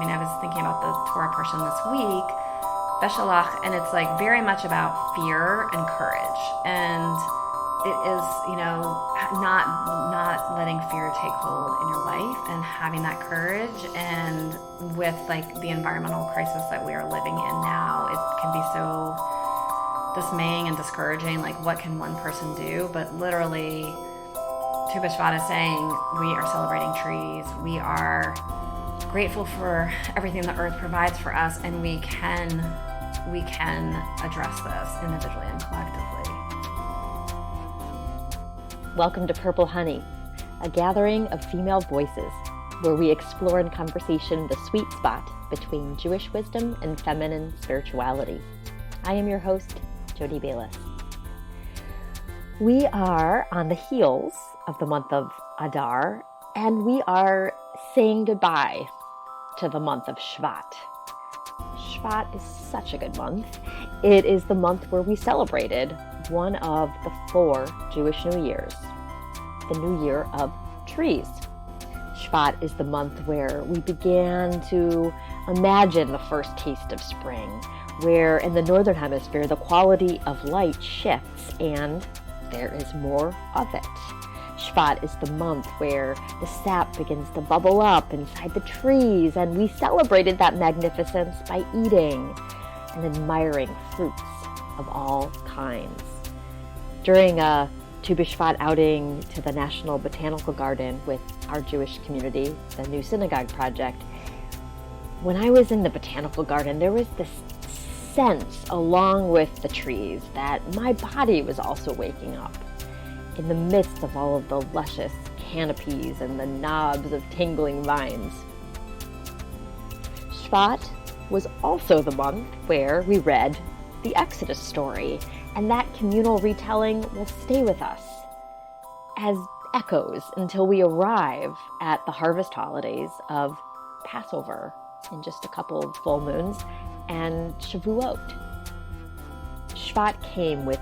I mean, I was thinking about the Torah portion this week, Beshalach, and it's like very much about fear and courage. And it is, not letting fear take hold in your life and having that courage. And with like the environmental crisis that we are living in now, it can be so dismaying and discouraging. Like, what can one person do? But literally, Tu B'Shvat is saying we are celebrating trees. We are grateful for everything the earth provides for us, and we can address this individually and collectively. Welcome to Purple Honey, a gathering of female voices where we explore in conversation the sweet spot between Jewish wisdom and feminine spirituality. I am your host, Jody Bayless. We are on the heels of the month of Adar, and we are saying goodbye to the month of Shevat. Shevat is such a good month. It is the month where we celebrated one of the 4 Jewish New Years, the New Year of Trees. Shevat is the month where we began to imagine the first taste of spring, where in the Northern Hemisphere the quality of light shifts and there is more of it. Shevat is the month where the sap begins to bubble up inside the trees, and we celebrated that magnificence by eating and admiring fruits of all kinds. During a Tu B'Shvat outing to the National Botanical Garden with our Jewish community, the New Synagogue Project, when I was in the Botanical Garden, there was this sense, along with the trees, that my body was also waking up in the midst of all of the luscious canopies and the knobs of tingling vines. Shevat was also the month where we read the Exodus story, and that communal retelling will stay with us as echoes until we arrive at the harvest holidays of Passover in just a couple of full moons and Shavuot. Shevat came with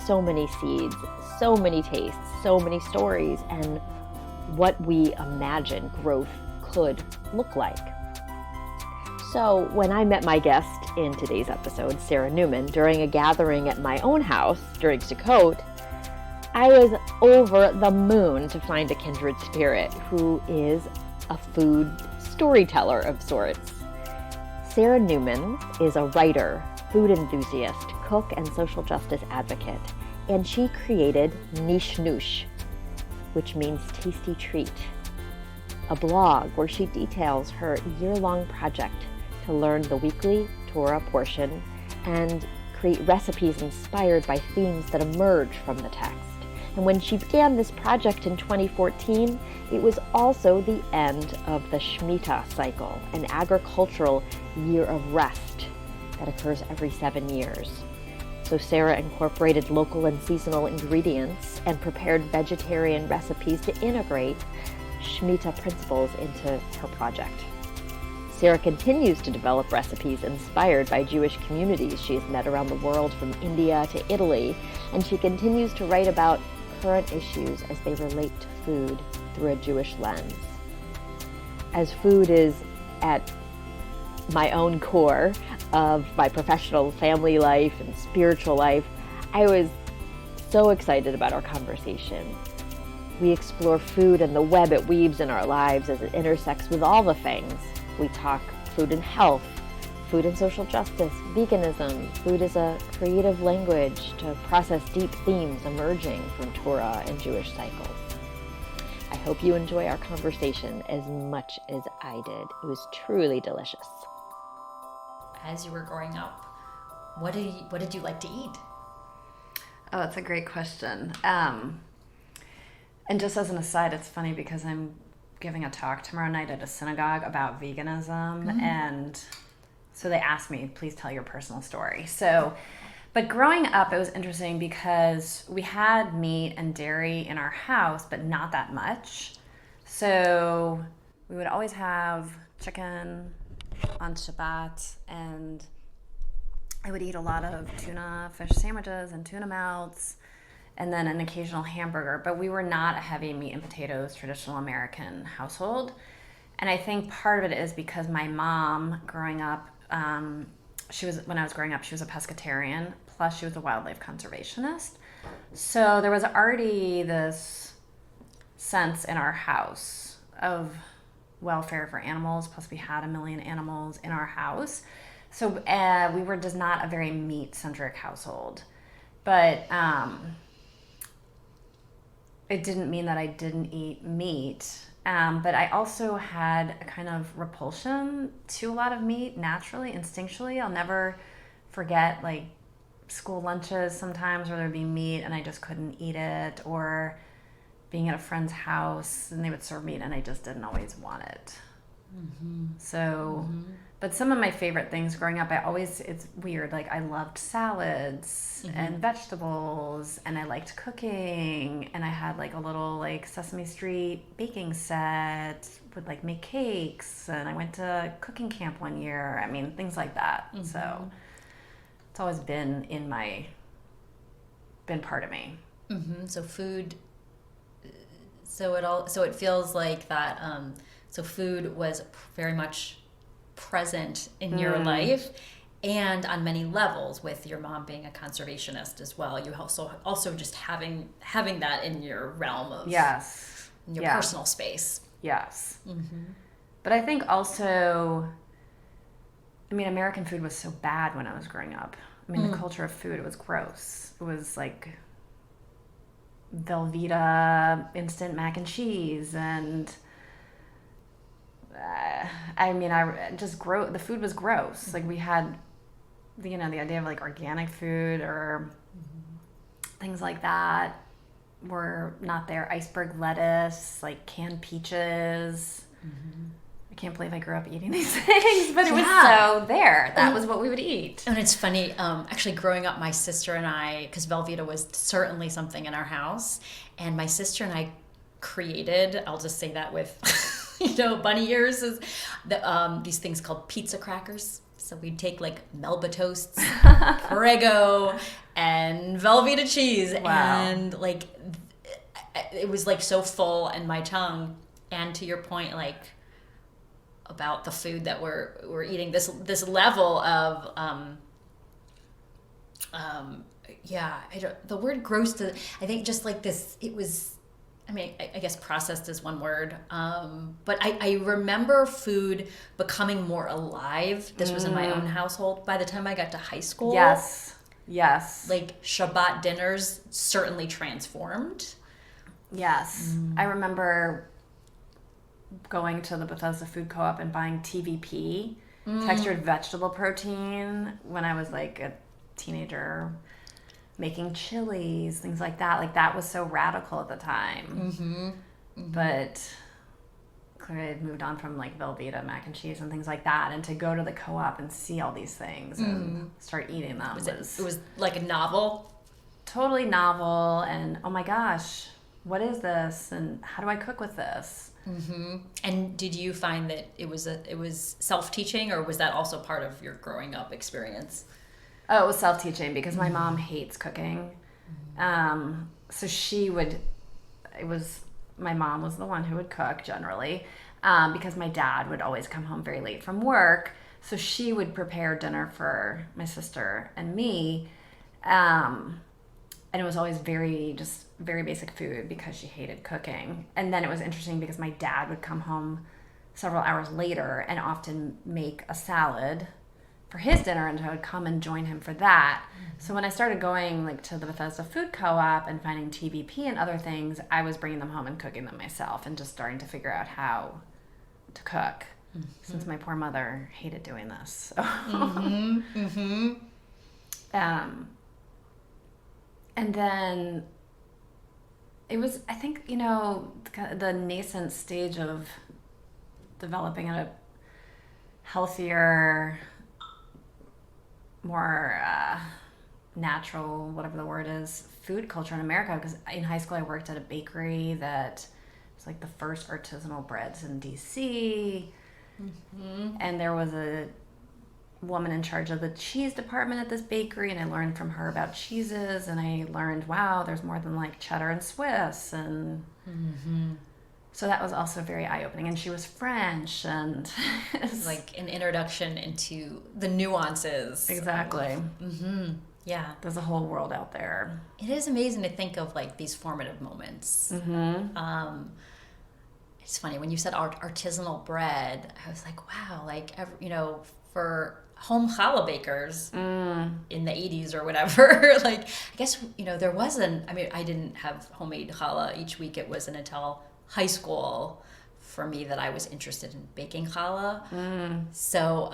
so many seeds, so many tastes, so many stories, and what we imagine growth could look like. So when I met my guest in today's episode, Sarah Newman, during a gathering at my own house during Sukkot, I was over the moon to find a kindred spirit who is a food storyteller of sorts. Sarah Newman is a writer, food enthusiast, cook, and social justice advocate, and she created Neesh Noosh, which means tasty treat, a blog where she details her year-long project to learn the weekly Torah portion and create recipes inspired by themes that emerge from the text. And when she began this project in 2014, it was also the end of the Shemitah cycle, an agricultural year of rest that occurs every 7 years. So Sarah incorporated local and seasonal ingredients and prepared vegetarian recipes to integrate Shemitah principles into her project. Sarah continues to develop recipes inspired by Jewish communities she has met around the world, from India to Italy, and she continues to write about current issues as they relate to food through a Jewish lens. As food is at my own core of my professional family life and spiritual life, I was so excited about our conversation. We explore food and the web it weaves in our lives as it intersects with all the things. We talk food and health, food and social justice, veganism, food as a creative language to process deep themes emerging from Torah and Jewish cycles. I hope you enjoy our conversation as much as I did. It was truly delicious. As you were growing up, what did you like to eat? Oh, that's a great question. And just as an aside, it's funny because I'm giving a talk tomorrow night at a synagogue about veganism, and so they asked me, please tell your personal story. But growing up, it was interesting because we had meat and dairy in our house, but not that much. So we would always have chicken on Shevat, and I would eat a lot of tuna fish sandwiches and tuna melts, and then an occasional hamburger. But we were not a heavy meat and potatoes traditional American household. And I think part of it is because my mom, growing up, when I was growing up, she was a pescatarian, plus she was a wildlife conservationist. So there was already this sense in our house of welfare for animals, plus we had 1 million animals in our house. So we were just not a very meat-centric household. But it didn't mean that I didn't eat meat. But I also had a kind of repulsion to a lot of meat naturally, instinctually. I'll never forget like school lunches sometimes where there'd be meat and I just couldn't eat it, or being at a friend's house and they would serve meat and I just didn't always want it. So, but some of my favorite things growing up, it's weird, like I loved salads and vegetables, and I liked cooking, and I had like a little like Sesame Street baking set, would like make cakes, and I went to cooking camp one year. I mean, things like that. So it's always been been part of me. So food, so it feels like that, so food was very much present in your life, and on many levels, with your mom being a conservationist as well. You also just having that in your realm of your personal space. Yes. But I think also, I mean, American food was so bad when I was growing up. I mean, the culture of food, it was gross. It was like Velveeta instant mac and cheese, and I mean, the food was gross. Like we had, the idea of like organic food or things like that were not there. Iceberg lettuce, like canned peaches. I can't believe I grew up eating these things, but it was so there. That was what we would eat. And it's funny, actually growing up, my sister and I, because Velveeta was certainly something in our house, and my sister and I created, I'll just say that with, bunny ears, is these things called pizza crackers. So we'd take like Melba toasts, Prego, and Velveeta cheese, and like it was like so full in my tongue. And to your point, like about the food that we're eating, this level of the word gross, I think just like this, it was, I mean, I guess processed is one word, but I remember food becoming more alive. This was in my own household by the time I got to high school. Yes. Like Shabbat dinners certainly transformed. Yes. I remember going to the Bethesda Food Co-op and buying TVP, textured vegetable protein, when I was like a teenager, making chilies, things like that. Like that was so radical at the time. But clearly I'd moved on from like Velveeta mac and cheese and things like that, and to go to the co-op and see all these things and start eating them it was like a novel. Totally novel, and oh my gosh, what is this, and how do I cook with this? And did you find that it was self-teaching, or was that also part of your growing up experience? Oh, it was self-teaching because my mom hates cooking. So my mom was the one who would cook generally, because my dad would always come home very late from work. So she would prepare dinner for my sister and me. And it was always very basic food because she hated cooking. And then it was interesting because my dad would come home several hours later and often make a salad for his dinner, and I would come and join him for that. So when I started going like to the Bethesda Food Co-op and finding TVP and other things, I was bringing them home and cooking them myself, and just starting to figure out how to cook, since my poor mother hated doing this. So. And then it was, I think, the nascent stage of developing a healthier, more natural, whatever the word is, food culture in America. Because in high school I worked at a bakery that was like the first artisanal breads in DC. And there was a woman in charge of the cheese department at this bakery, and I learned from her about cheeses, and I learned, wow, there's more than like cheddar and Swiss, and So that was also very eye-opening. And she was French, and like an introduction into the nuances. Exactly. Yeah. There's a whole world out there. It is amazing to think of like these formative moments. It's funny when you said artisanal bread, I was like, wow, like, for home challah bakers in the 80s or whatever, like, I guess, there wasn't, I didn't have homemade challah each week. It wasn't until high school for me that I was interested in baking challah. So,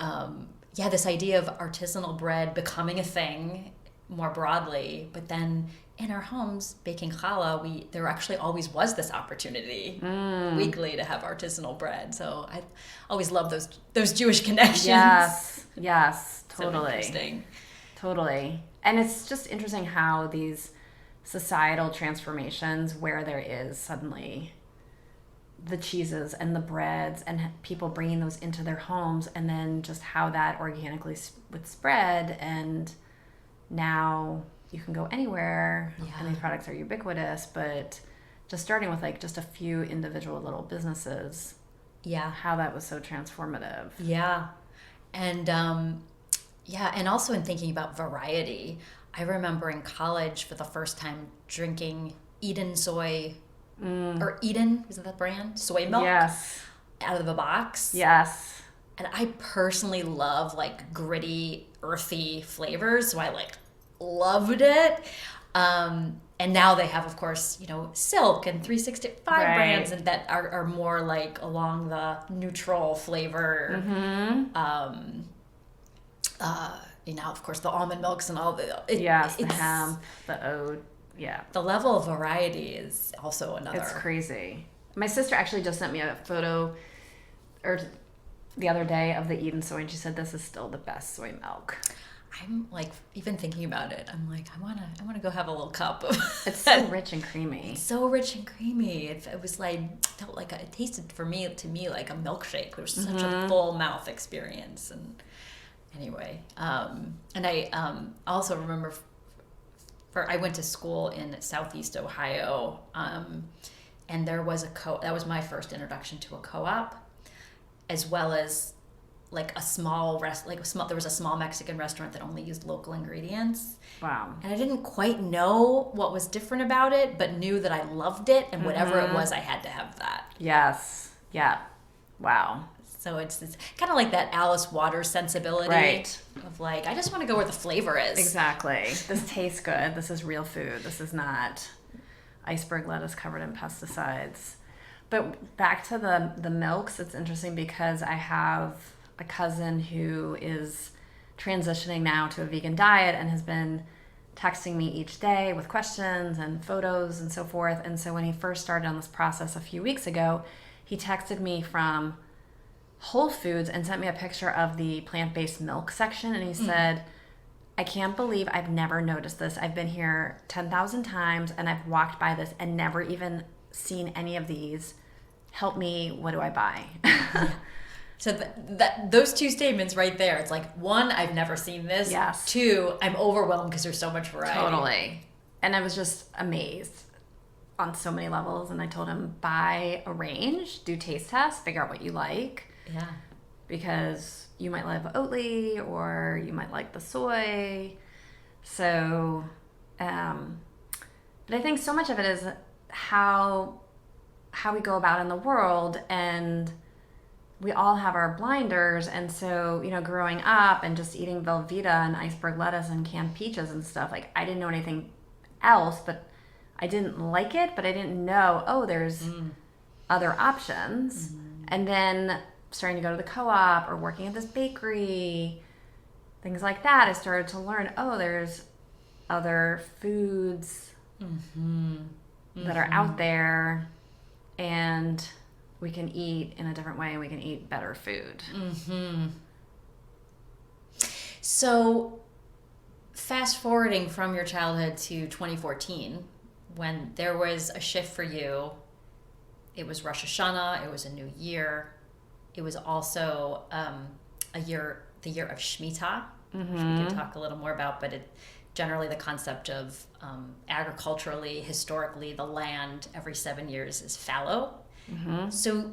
this idea of artisanal bread becoming a thing more broadly, but then in our homes baking challah, there actually always was this opportunity weekly to have artisanal bread. So I always love those Jewish connections. Yes, totally. So interesting. Totally. And it's just interesting how these societal transformations, where there is suddenly the cheeses and the breads and people bringing those into their homes, and then just how that organically would spread, and now you can go anywhere and these products are ubiquitous, but just starting with like just a few individual little businesses, how that was so transformative. And and also in thinking about variety, I remember in college for the first time drinking Eden soy or Eden, is it that brand? Soy milk? Yes. Out of the box. Yes. And I personally love like gritty, earthy flavors, so I like loved it. And now they have, of course, Silk and 365 brands, and that are more like along the neutral flavor. Of course, the almond milks and all the the ham, the oat. Yeah. The level of variety is also another. It's crazy. My sister actually just sent me a photo the other day of the Eden soy, and she said this is still the best soy milk. I'm like, even thinking about it, I'm like, I wanna go have a little cup of. It's so rich and creamy. It's so rich and creamy. It was like, felt like it tasted to me like a milkshake. It was such a full mouth experience. And anyway, and I also remember. I went to school in Southeast Ohio, and there was that was my first introduction to a co-op, as well as like a small there was a small Mexican restaurant that only used local ingredients. Wow. And I didn't quite know what was different about it, but knew that I loved it, and whatever it was, I had to have that. Yes. Yeah. Wow. So it's kind of like that Alice Waters sensibility of like, I just want to go where the flavor is. Exactly. This tastes good. This is real food. This is not iceberg lettuce covered in pesticides. But back to the milks, it's interesting because I have a cousin who is transitioning now to a vegan diet and has been texting me each day with questions and photos and so forth. And so when he first started on this process a few weeks ago, he texted me from Whole Foods and sent me a picture of the plant-based milk section, and he said, I can't believe I've never noticed this. I've been here 10,000 times and I've walked by this and never even seen any of these. Help me, what do I buy? So those two statements right there, it's like, one, I've never seen this. Yes. Two, I'm overwhelmed because there's so much variety. Totally. And I was just amazed on so many levels, and I told him, buy a range, do taste tests, figure out what you like. Yeah. Because you might love Oatly or you might like the soy. So, but I think so much of it is how we go about in the world, and we all have our blinders. And so, growing up and just eating Velveeta and iceberg lettuce and canned peaches and stuff, like I didn't know anything else, but I didn't like it, but I didn't know, there's other options. And then starting to go to the co-op or working at this bakery, things like that, I started to learn, there's other foods that are out there, and we can eat in a different way, and we can eat better food. So fast forwarding from your childhood to 2014, when there was a shift for you, it was Rosh Hashanah, it was a new year. It was also the year of Shemitah, which we can talk a little more about, but generally the concept of agriculturally, historically, the land every 7 years is fallow. So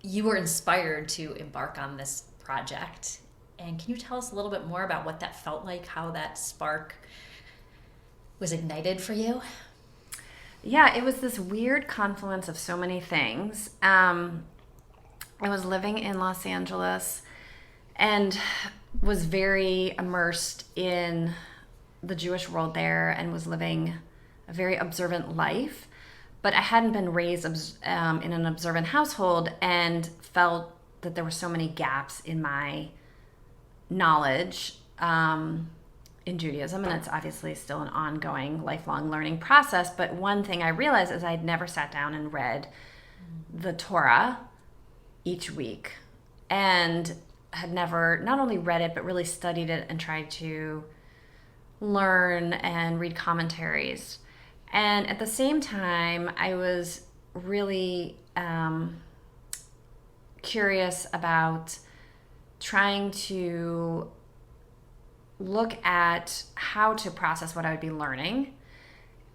you were inspired to embark on this project. And can you tell us a little bit more about what that felt like, how that spark was ignited for you? Yeah, it was this weird confluence of so many things. I was living in Los Angeles and was very immersed in the Jewish world there and was living a very observant life. But I hadn't been raised in an observant household and felt that there were so many gaps in my knowledge in Judaism, and it's obviously still an ongoing, lifelong learning process. But one thing I realized is I'd never sat down and read the Torah each week, and had never not only read it, but really studied it and tried to learn and read commentaries. And at the same time, I was really curious about trying to look at how to process what I would be learning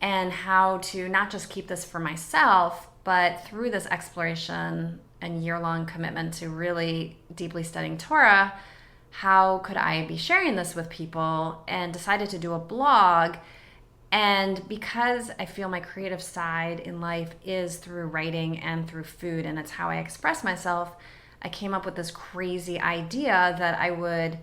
and how to not just keep this for myself, but through this exploration and year-long commitment to really deeply studying Torah, how could I be sharing this with people, and decided to do a blog. And because I feel my creative side in life is through writing and through food, and it's how I express myself, I came up with this crazy idea that I would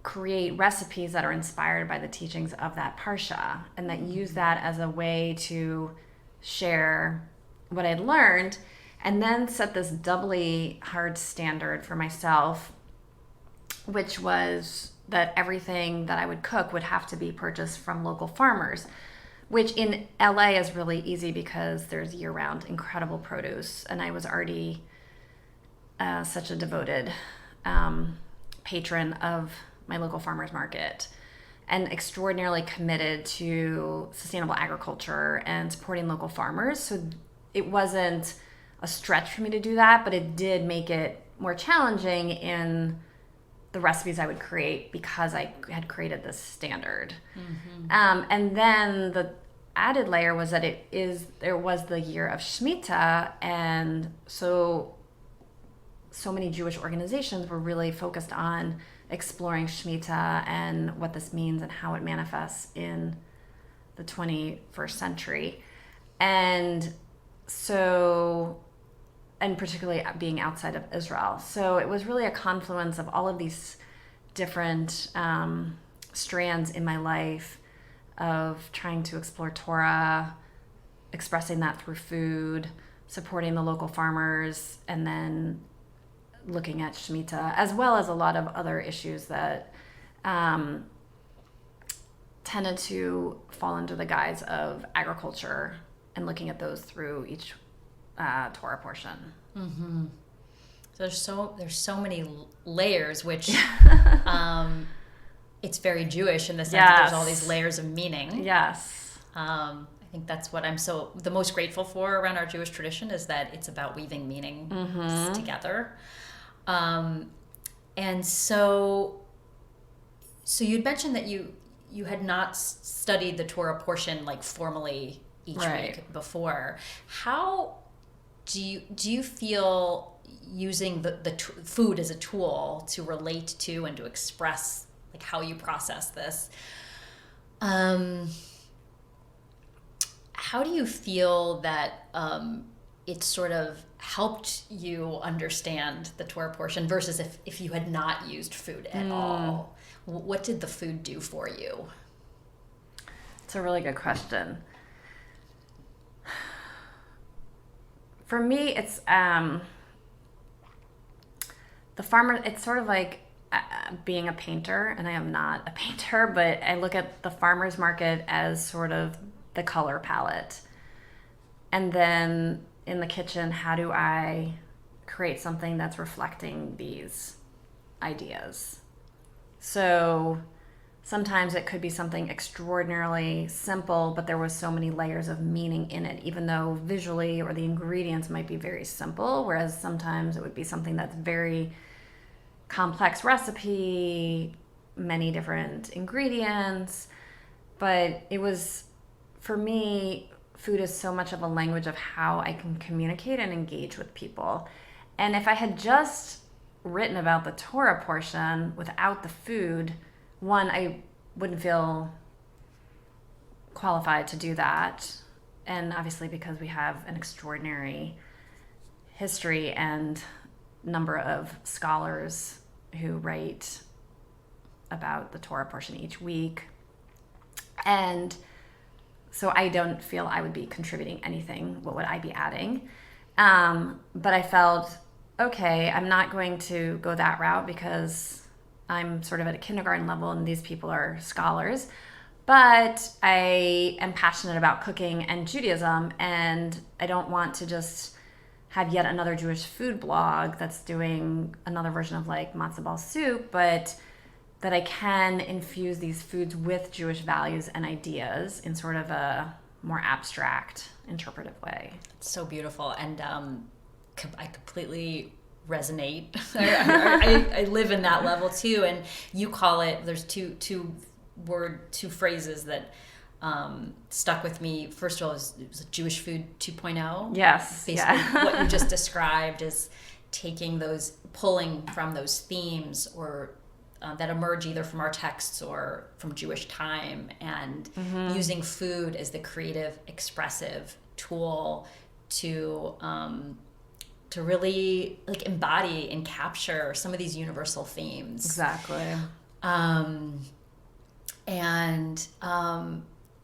create recipes that are inspired by the teachings of that parsha, and that use that as a way to share what I'd learned, and then set this doubly hard standard for myself, which was that everything that I would cook would have to be purchased from local farmers, which in LA is really easy because there's year-round incredible produce, and I was already such a devoted patron of my local farmers market and extraordinarily committed to sustainable agriculture and supporting local farmers. So it wasn't a stretch for me to do that, but it did make it more challenging in the recipes I would create because I had created this standard. And then the added layer was that there was the year of Shemitah, and so many Jewish organizations were really focused on exploring Shemitah and what this means and how it manifests in the 21st century. And particularly being outside of Israel. So it was really a confluence of all of these different strands in my life of trying to explore Torah, expressing that through food, supporting the local farmers, and then looking at Shemitah, as well as a lot of other issues that tended to fall under the guise of agriculture, and looking at those through each Torah portion. So there's so many layers, which it's very Jewish in the sense that there's all these layers of meaning. Yes. I think that's what I'm the most grateful for around our Jewish tradition, is that it's about weaving meaning together. And so you'd mentioned that you had not studied the Torah portion like formally each week before. How do you feel using the food as a tool to relate to and to express like how you process this? How do you feel that it sort of helped you understand the Torah portion versus if you had not used food at all? What did the food do for you? It's a really good question. For me, it's the farmer. It's sort of like being a painter, and I am not a painter, but I look at the farmer's market as sort of the color palette. And then in the kitchen, how do I create something that's reflecting these ideas? So sometimes it could be something extraordinarily simple, but there was so many layers of meaning in it, even though visually or the ingredients might be very simple, whereas sometimes it would be something that's very complex recipe, many different ingredients. But it was, for me, food is so much of a language of how I can communicate and engage with people. And if I had just written about the Torah portion without the food, one, I wouldn't feel qualified to do that. And obviously because we have an extraordinary history and number of scholars who write about the Torah portion each week. And so I don't feel I would be contributing anything. What would I be adding? But I felt, okay, I'm not going to go that route because I'm sort of at a kindergarten level and these people are scholars. But I am passionate about cooking and Judaism, and I don't want to just have yet another Jewish food blog that's doing another version of like matzo ball soup, but that I can infuse these foods with Jewish values and ideas in sort of a more abstract, interpretive way. It's so beautiful, and I completely resonate. I live in that level too, and you call it. There's two phrases that stuck with me. First of all, it was Jewish food 2.0. Yes, basically what you just described is pulling from those themes or that emerge either from our texts or from Jewish time, and using food as the creative, expressive tool to really like embody and capture some of these universal themes. Exactly. And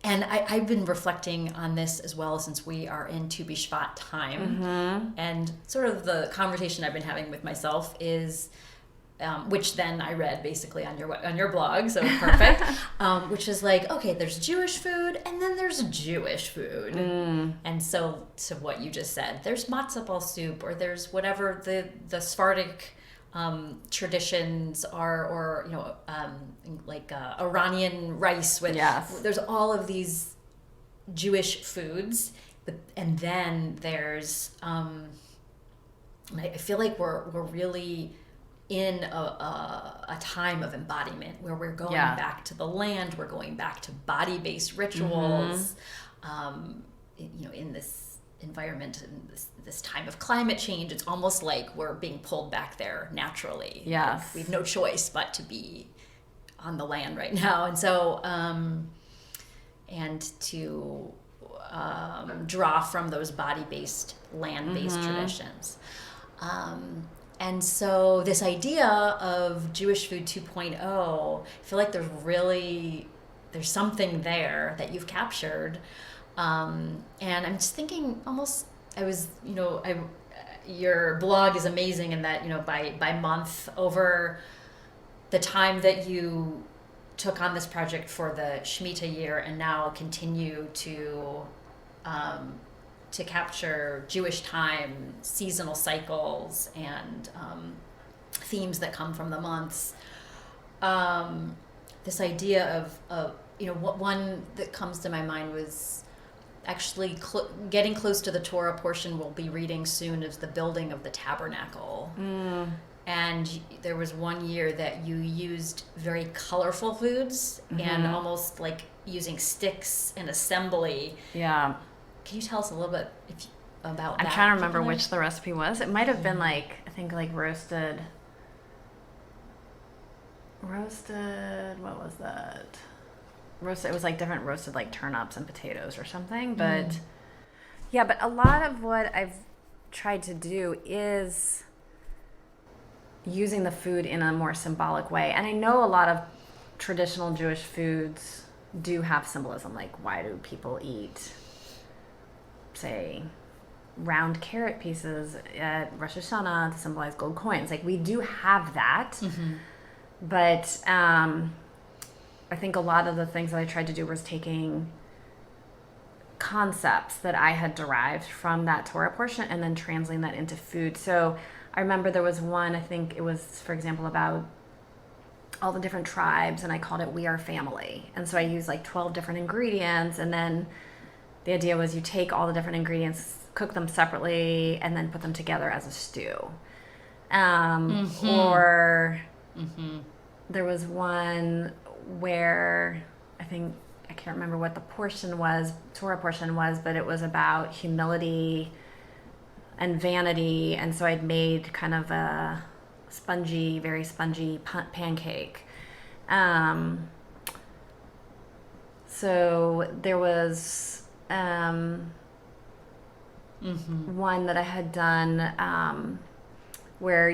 I've been reflecting on this as well since we are in Tu B'Shvat time, and sort of the conversation I've been having with myself is. Which then I read basically on your blog, so perfect. Which is like, okay, there's Jewish food and then there's Jewish food, and so to what you just said, there's matzo ball soup, or there's whatever the Sephardic traditions are, or like Iranian rice with. Yes. There's all of these Jewish foods, and then there's I feel like we're really in a time of embodiment where we're going back to the land, we're going back to body-based rituals, in this environment and this time of climate change. It's almost like we're being pulled back there naturally. Yes. Like we have no choice but to be on the land right now. And so, and to draw from those body-based, land-based traditions. And so this idea of Jewish food 2.0, I feel like there's something there that you've captured. And I'm just thinking your blog is amazing in that, by month, over the time that you took on this project for the Shemitah year and now continue to capture Jewish time, seasonal cycles, and themes that come from the months. This idea of one that comes to my mind was actually getting close to the Torah portion we'll be reading soon is the building of the tabernacle. And there was one year that you used very colorful foods and almost like using sticks and assembly. Yeah. Can you tell us a little bit about that? I'm trying to remember which the recipe was. It might have been roasted, what was that? Roasted, it was like different roasted like turnips and potatoes or something. But but a lot of what I've tried to do is using the food in a more symbolic way. And I know a lot of traditional Jewish foods do have symbolism, like why do people eat, say, round carrot pieces at Rosh Hashanah to symbolize gold coins. Like, we do have that. But I think a lot of the things that I tried to do was taking concepts that I had derived from that Torah portion and then translating that into food. So I remember there was one, I think it was, for example, about all the different tribes, and I called it We Are Family. And so I used like 12 different ingredients, and then the idea was you take all the different ingredients, cook them separately, and then put them together as a stew. Or there was one where I think I can't remember what the Torah portion was, but it was about humility and vanity. And so I'd made kind of a very spongy pancake. So there was one that I had done where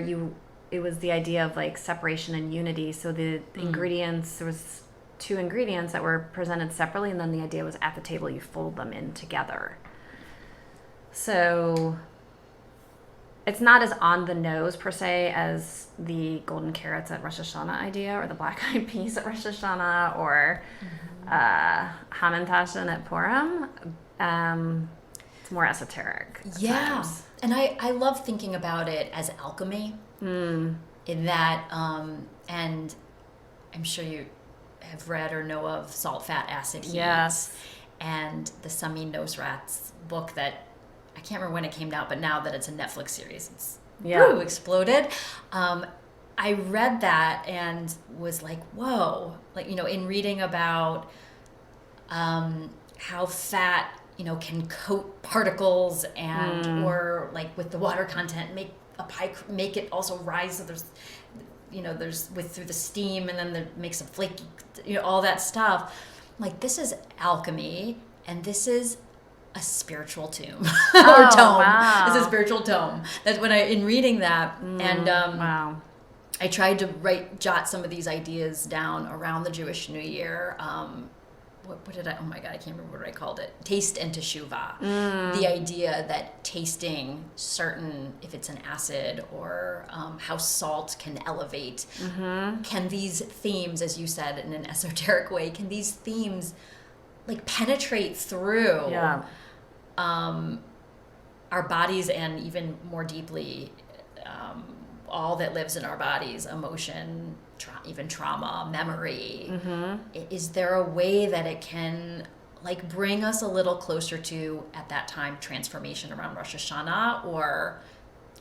it was the idea of like separation and unity. So the ingredients, there was 2 ingredients that were presented separately, and then the idea was at the table you fold them in together. So it's not as on the nose per se as the golden carrots at Rosh Hashanah idea, or the black eyed peas at Rosh Hashanah, or Hamantashen at Purim. It's more esoteric. Times. And I love thinking about it as alchemy. In that, and I'm sure you have read or know of Salt, Fat, Acid, Heat. Yes. And the Samin Nosrat's book that, I can't remember when it came out, but now that it's a Netflix series, it's exploded. I read that and was like, whoa. Like, in reading about how fat, can coat particles and, or like with the water content, make a pie, make it also rise. So there's, through the steam, and then that makes a flaky, all that stuff. Like, this is alchemy, and this is a spiritual tomb or tome. Wow. It's a spiritual tome. That's when in reading that, and wow. I tried to jot some of these ideas down around the Jewish New Year. What did I? Oh my God, I can't remember what I called it. Taste and teshuvah. The idea that tasting certain, if it's an acid or how salt can elevate, can these themes, as you said in an esoteric way, can these themes like penetrate through our bodies, and even more deeply all that lives in our bodies, emotion, even trauma, memory. Is there a way that it can like bring us a little closer to, at that time, transformation around Rosh Hashanah, or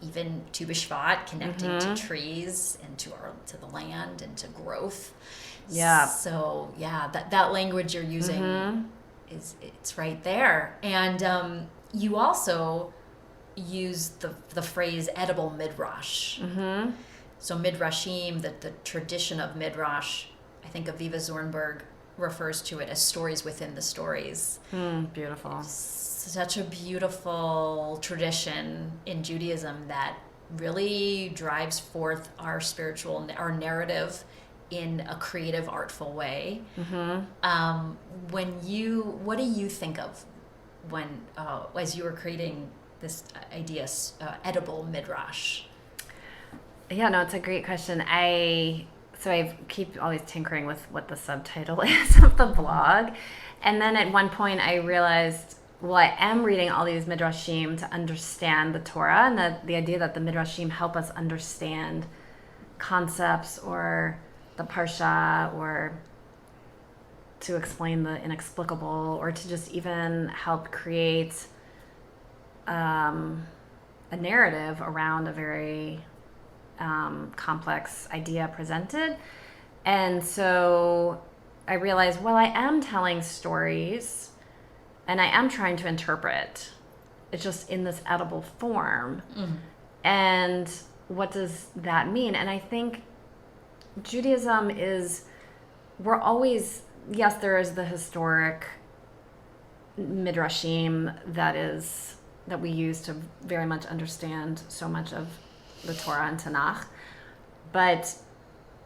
even Tu B'Shvat, connecting to trees and to the land and to growth? Yeah. So that language you're using it's right there. And you also use the phrase edible midrash. So midrashim, the tradition of midrash, I think Aviva Zornberg refers to it as stories within the stories. Beautiful. Such a beautiful tradition in Judaism that really drives forth our narrative in a creative, artful way. What do you think of when, as you were creating this idea, edible midrash? Yeah, no, it's a great question. I keep always tinkering with what the subtitle is of the blog. And then at one point I realized, well, I am reading all these midrashim to understand the Torah, and the idea that the midrashim help us understand concepts or the parsha, or to explain the inexplicable, or to just even help create a narrative around a very complex idea presented. And so I realized, well, I am telling stories and I am trying to interpret. It's just in this edible form. And what does that mean? And I think Judaism we're always, yes, there is the historic midrashim that we use to very much understand so much of the Torah and Tanakh. But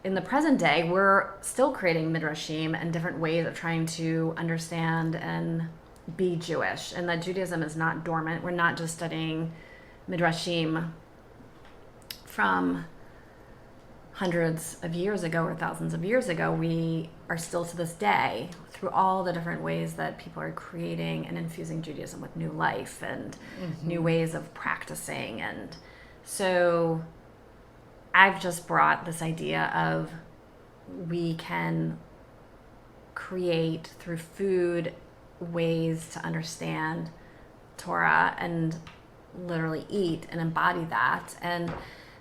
in the present day, we're still creating midrashim and different ways of trying to understand and be Jewish. And that Judaism is not dormant. We're not just studying midrashim from hundreds of years ago or thousands of years ago. We are still to this day, through all the different ways that people are creating and infusing Judaism with new life and new ways of practicing. And so I've just brought this idea of we can create through food ways to understand Torah and literally eat and embody that. And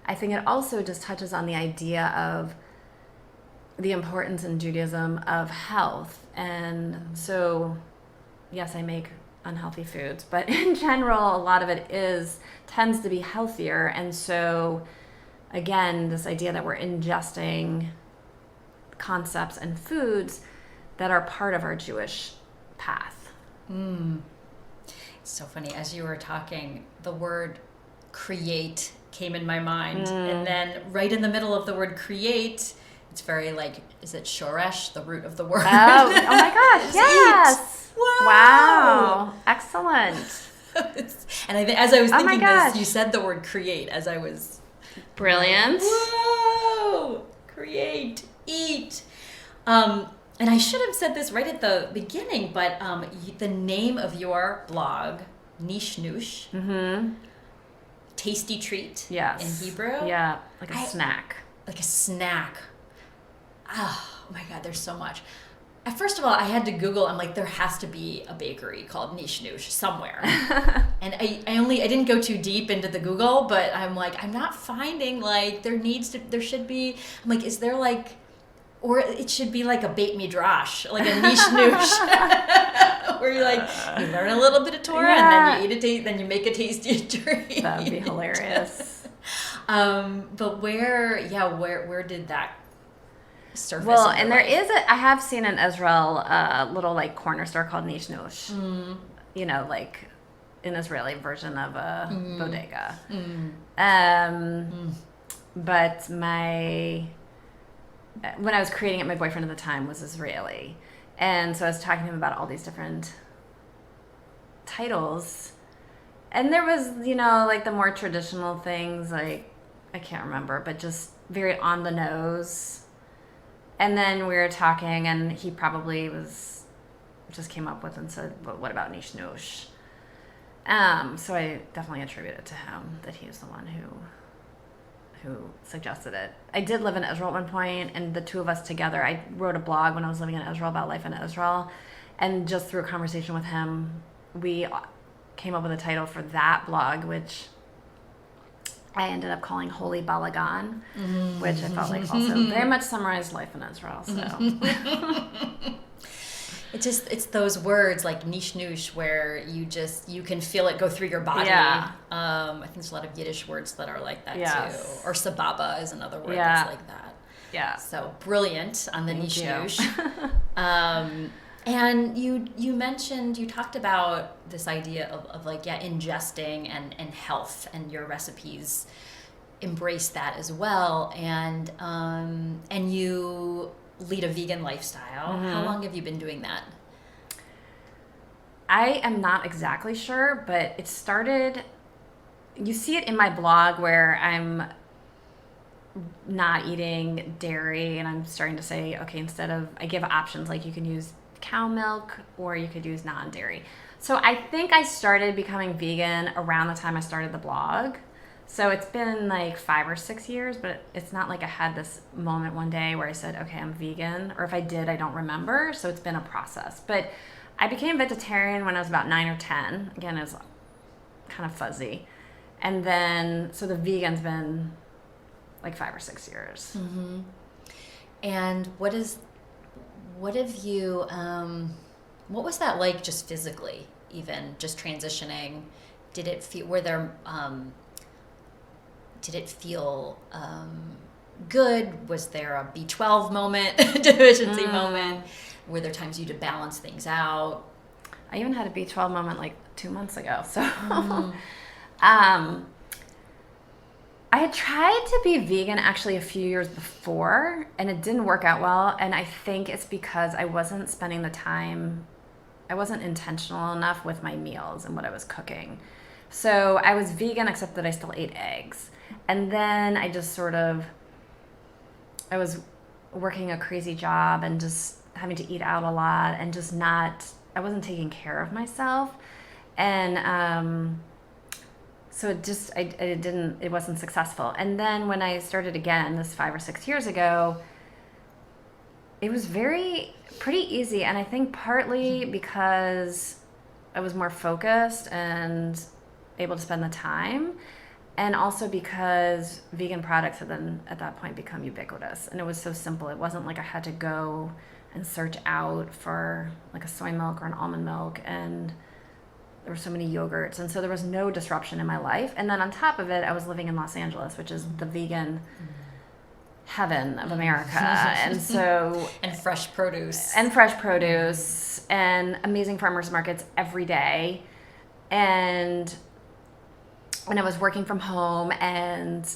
I think it also just touches on the idea of the importance in Judaism of health. And so, yes, I make unhealthy foods, but in general, a lot of it tends to be healthier. And so, again, this idea that we're ingesting concepts and foods that are part of our Jewish path. It's so funny. As you were talking, the word create came in my mind. And then right in the middle of the word create, it's very like, is it shoresh, the root of the word? Oh my gosh, yes. Wow. Excellent. And as I was thinking gosh. this, you said the word create as I was... Brilliant. Whoa! Create, eat. And I should have said this right at the beginning, but the name of your blog, Neesh Noosh, tasty treat in Hebrew. Yeah, like a snack. Like a snack. Oh my God, there's so much. First of all, I had to Google. I'm like, there has to be a bakery called Neesh Noosh somewhere. And I didn't go too deep into the Google, but I'm like, I'm not finding like there should be. I'm like, is there like, or it should be like a Beit Midrash, like a Neesh Noosh, where you learn a little bit of Torah and then you eat then you make a tasty treat. That would be hilarious. But where did that surface? Well, and there is I have seen in Israel a little like corner store called Neesh Noosh. You know, like an Israeli version of a bodega. But when I was creating it, my boyfriend at the time was Israeli. And so I was talking to him about all these different titles. And there was, you know, like the more traditional things, like, I can't remember, but just very on the nose. And then we were talking, and he probably just came up with and said, but what about Neesh Noosh? So I definitely attribute it to him, that he was the one who suggested it. I did live in Israel at one point, and the two of us together, I wrote a blog when I was living in Israel about life in Israel, and just through a conversation with him, we came up with a title for that blog, which I ended up calling Holy Balagan, which I felt like also very much summarized life in Israel. So it's those words like Neesh Noosh where you can feel it go through your body. Yeah. I think there's a lot of Yiddish words that are like that too. Or sababa is another word that's like that. Yeah. So brilliant on the Neesh you. Noosh. And you talked about this idea of ingesting and health, and your recipes embrace that as well. And you lead a vegan lifestyle. How long have you been doing that? I am not exactly sure, but it started, you see it in my blog where I'm not eating dairy, and I'm starting to say, okay, I give options, like you can use cow milk or you could use non-dairy. So I think I started becoming vegan around the time I started the blog. So it's been like 5 or 6 years, but it's not like I had this moment one day where I said, okay, I'm vegan. Or if I did, I don't remember. So it's been a process. But I became vegetarian when I was about 9 or 10. Again, it's kind of fuzzy. And then, so the vegan's been like 5 or 6 years. And what was that like just physically, even just transitioning? Did it feel good? Was there a B12 moment, deficiency moment? Were there times you had to balance things out? I even had a B12 moment like 2 months ago. So I had tried to be vegan actually a few years before, and it didn't work out well. And I think it's because I wasn't spending the time, I wasn't intentional enough with my meals and what I was cooking. So I was vegan, except that I still ate eggs. And then I just I was working a crazy job and just having to eat out a lot and just I wasn't taking care of myself. And so it wasn't successful. And then when I started again, this 5 or 6 years ago, it was pretty easy. And I think partly because I was more focused and able to spend the time. And also because vegan products had then at that point become ubiquitous, and it was so simple. It wasn't like I had to go and search out for like a soy milk or an almond milk, and there were so many yogurts, and so there was no disruption in my life. And then on top of it, I was living in Los Angeles, which is the vegan heaven of America. And so and fresh produce and amazing farmers markets every day. And when I was working from home and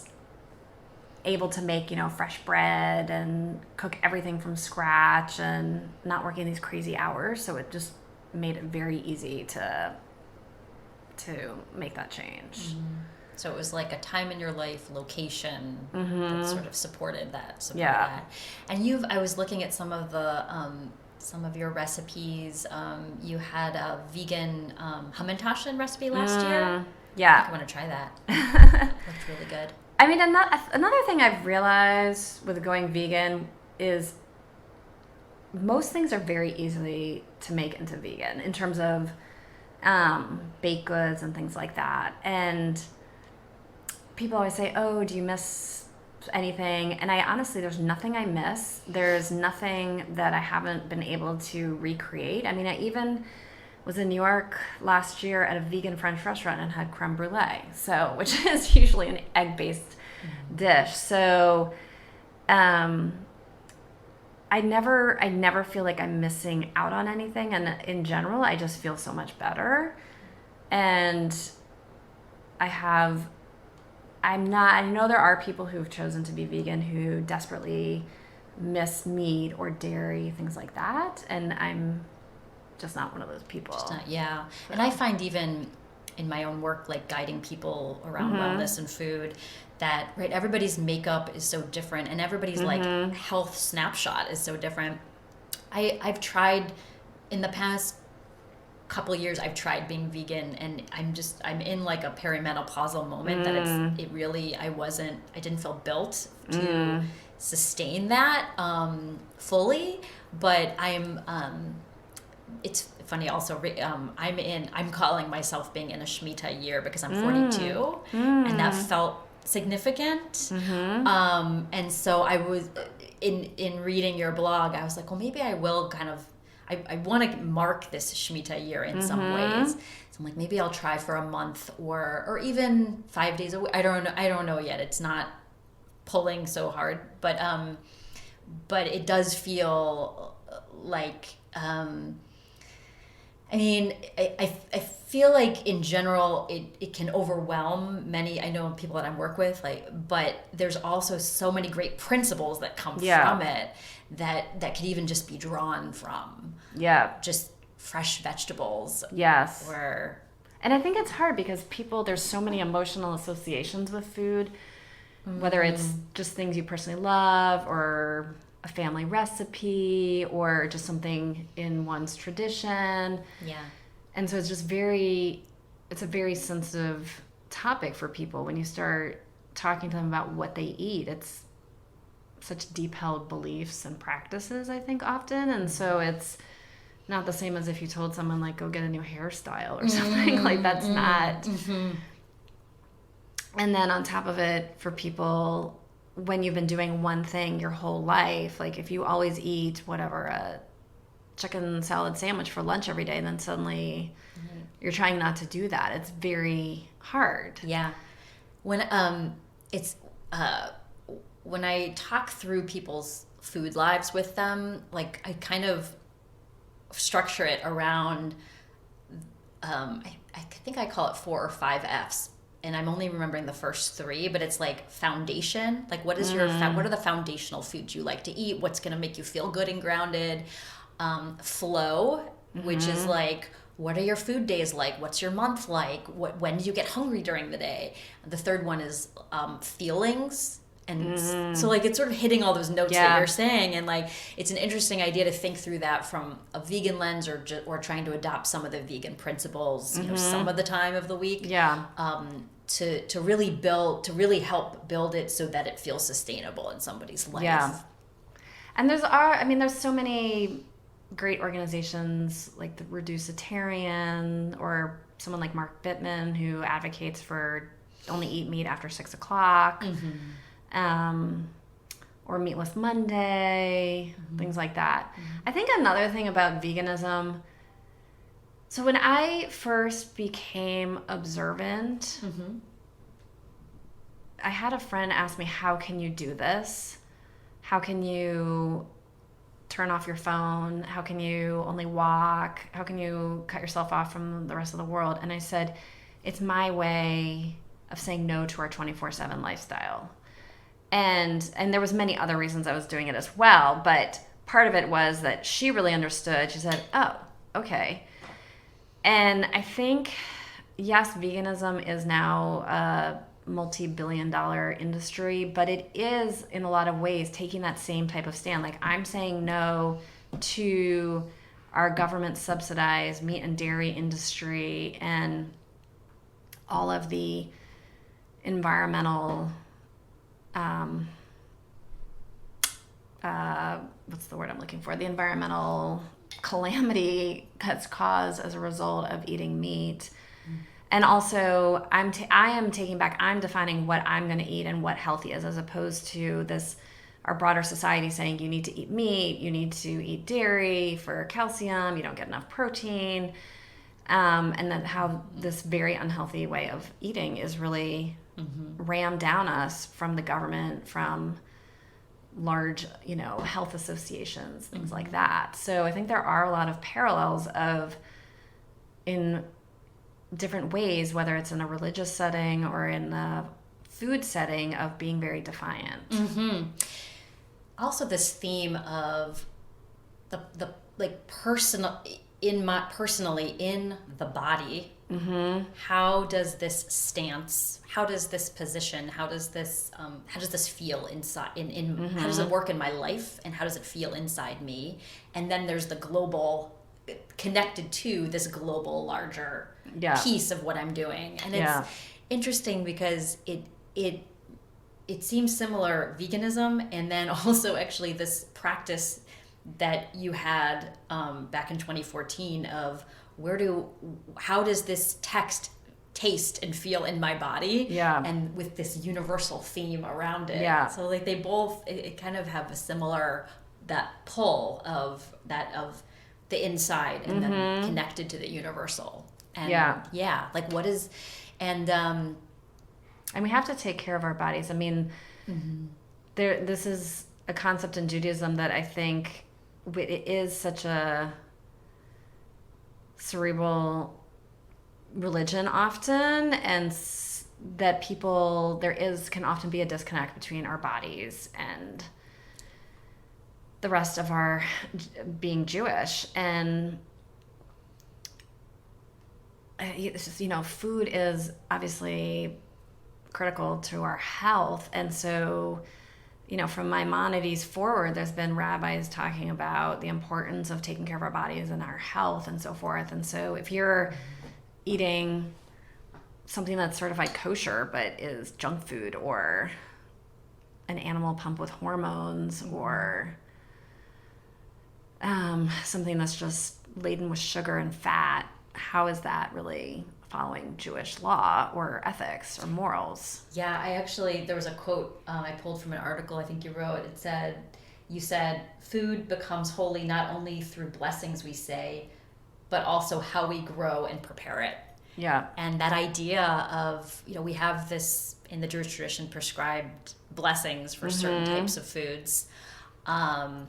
able to make, fresh bread and cook everything from scratch and not working these crazy hours, so it just made it very easy to make that change. So it was like a time in your life, location that sort of supported that. And I was looking at some of your recipes. You had a vegan Hamantaschen recipe last year. Yeah. I want to try that. Looked really good. I mean, another thing I've realized with going vegan is most things are very easily to make into vegan in terms of baked goods and things like that. And people always say, oh, do you miss anything? And I honestly, there's nothing I miss. There's nothing that I haven't been able to recreate. I mean, I even was in New York last year at a vegan French restaurant and had creme brulee, which is usually an egg-based dish. So I never feel like I'm missing out on anything, and in general I just feel so much better. And I know there are people who've chosen to be vegan who desperately miss meat or dairy, things like that, and I'm just not one of those people. And I find even in my own work, like guiding people around wellness and food, that everybody's makeup is so different, and everybody's like health snapshot is so different. I've tried in the past couple of years, I've tried being vegan, and I'm in like a perimenopausal moment that I didn't feel built to sustain that fully, but it's funny also, I'm calling myself being in a Shemitah year because I'm 42, and that felt significant. And so I was in reading your blog, I was like, well, maybe I will I want to mark this Shemitah year in some ways. So I'm like, maybe I'll try for a month or even 5 days a week. I don't know yet. It's not pulling so hard, but it does feel like, I feel like in general it can overwhelm many. I know people that I work with, but there's also so many great principles that come from it that could even just be drawn from just fresh vegetables. Yes. And I think it's hard because there's so many emotional associations with food, whether it's just things you personally love or a family recipe or just something in one's tradition. And so it's a very sensitive topic for people when you start talking to them about what they eat. It's such deep held beliefs and practices, I think, often. And so it's not the same as if you told someone like, go get a new hairstyle or something. Like that's not. And then on top of it, for people, when you've been doing one thing your whole life, like if you always eat a chicken salad sandwich for lunch every day, and then suddenly you're trying not to do that, it's very hard. When when I talk through people's food lives with them, like I kind of structure it around I think I call it 4 or 5 F's. And I'm only remembering the first 3, but it's like foundation. Like what is what are the foundational foods you like to eat? What's going to make you feel good and grounded? Flow, which is like, what are your food days like? What's your month like? When do you get hungry during the day? The third one is feelings. And so like it's sort of hitting all those notes that you're saying, and like it's an interesting idea to think through that from a vegan lens, or trying to adopt some of the vegan principles, some of the time of the week, to really help build it so that it feels sustainable in somebody's life. And there's so many great organizations like the Reducitarian, or someone like Mark Bittman who advocates for only eat meat after 6 o'clock, or Meatless Monday, things like that. I think another thing about veganism, so when I first became observant, I had a friend ask me, how can you do this? How can you turn off your phone? How can you only walk? How can you cut yourself off from the rest of the world? And I said, it's my way of saying no to our 24/7 lifestyle. And there was many other reasons I was doing it as well, but part of it was that she really understood. She said, oh, okay. And I think, yes, veganism is now a multi-billion-dollar industry, but it is in a lot of ways taking that same type of stand. Like, I'm saying no to our government subsidized meat and dairy industry and all of the environmental what's the word I'm looking for? The environmental calamity that's caused as a result of eating meat. And also, I'm defining what I'm going to eat and what healthy is, as opposed to our broader society saying you need to eat meat, you need to eat dairy for calcium, you don't get enough protein. And then how this very unhealthy way of eating is really rammed down us from the government, from large, health associations, things like that. So I think there are a lot of parallels in different ways, whether it's in a religious setting or in the food setting, of being very defiant. Also, this theme of the like personally in the body. How does this stance? How does this position? How does this feel inside? How does it work in my life? And how does it feel inside me? And then there's the global, connected to this global larger piece of what I'm doing. And it's interesting because it seems similar, veganism, and then also actually this practice that you had back in 2014 of how does this text taste and feel in my body? And with this universal theme around it. So like they both, it kind of have a similar, that pull of the inside and then connected to the universal. And like what is, and we have to take care of our bodies. I mean, this is a concept in Judaism that I think it is such a cerebral religion often, and that can often be a disconnect between our bodies and the rest of our being Jewish. And it's just, food is obviously critical to our health. And so, from Maimonides forward, there's been rabbis talking about the importance of taking care of our bodies and our health and so forth. And so if you're eating something that's certified kosher but is junk food, or an animal pump with hormones, or something that's just laden with sugar and fat, how is that really following Jewish law or ethics or morals? There was a quote I pulled from an article I think you wrote. You said, food becomes holy not only through blessings we say, but also how we grow and prepare it. And that idea of, we have this in the Jewish tradition prescribed blessings for certain types of foods. And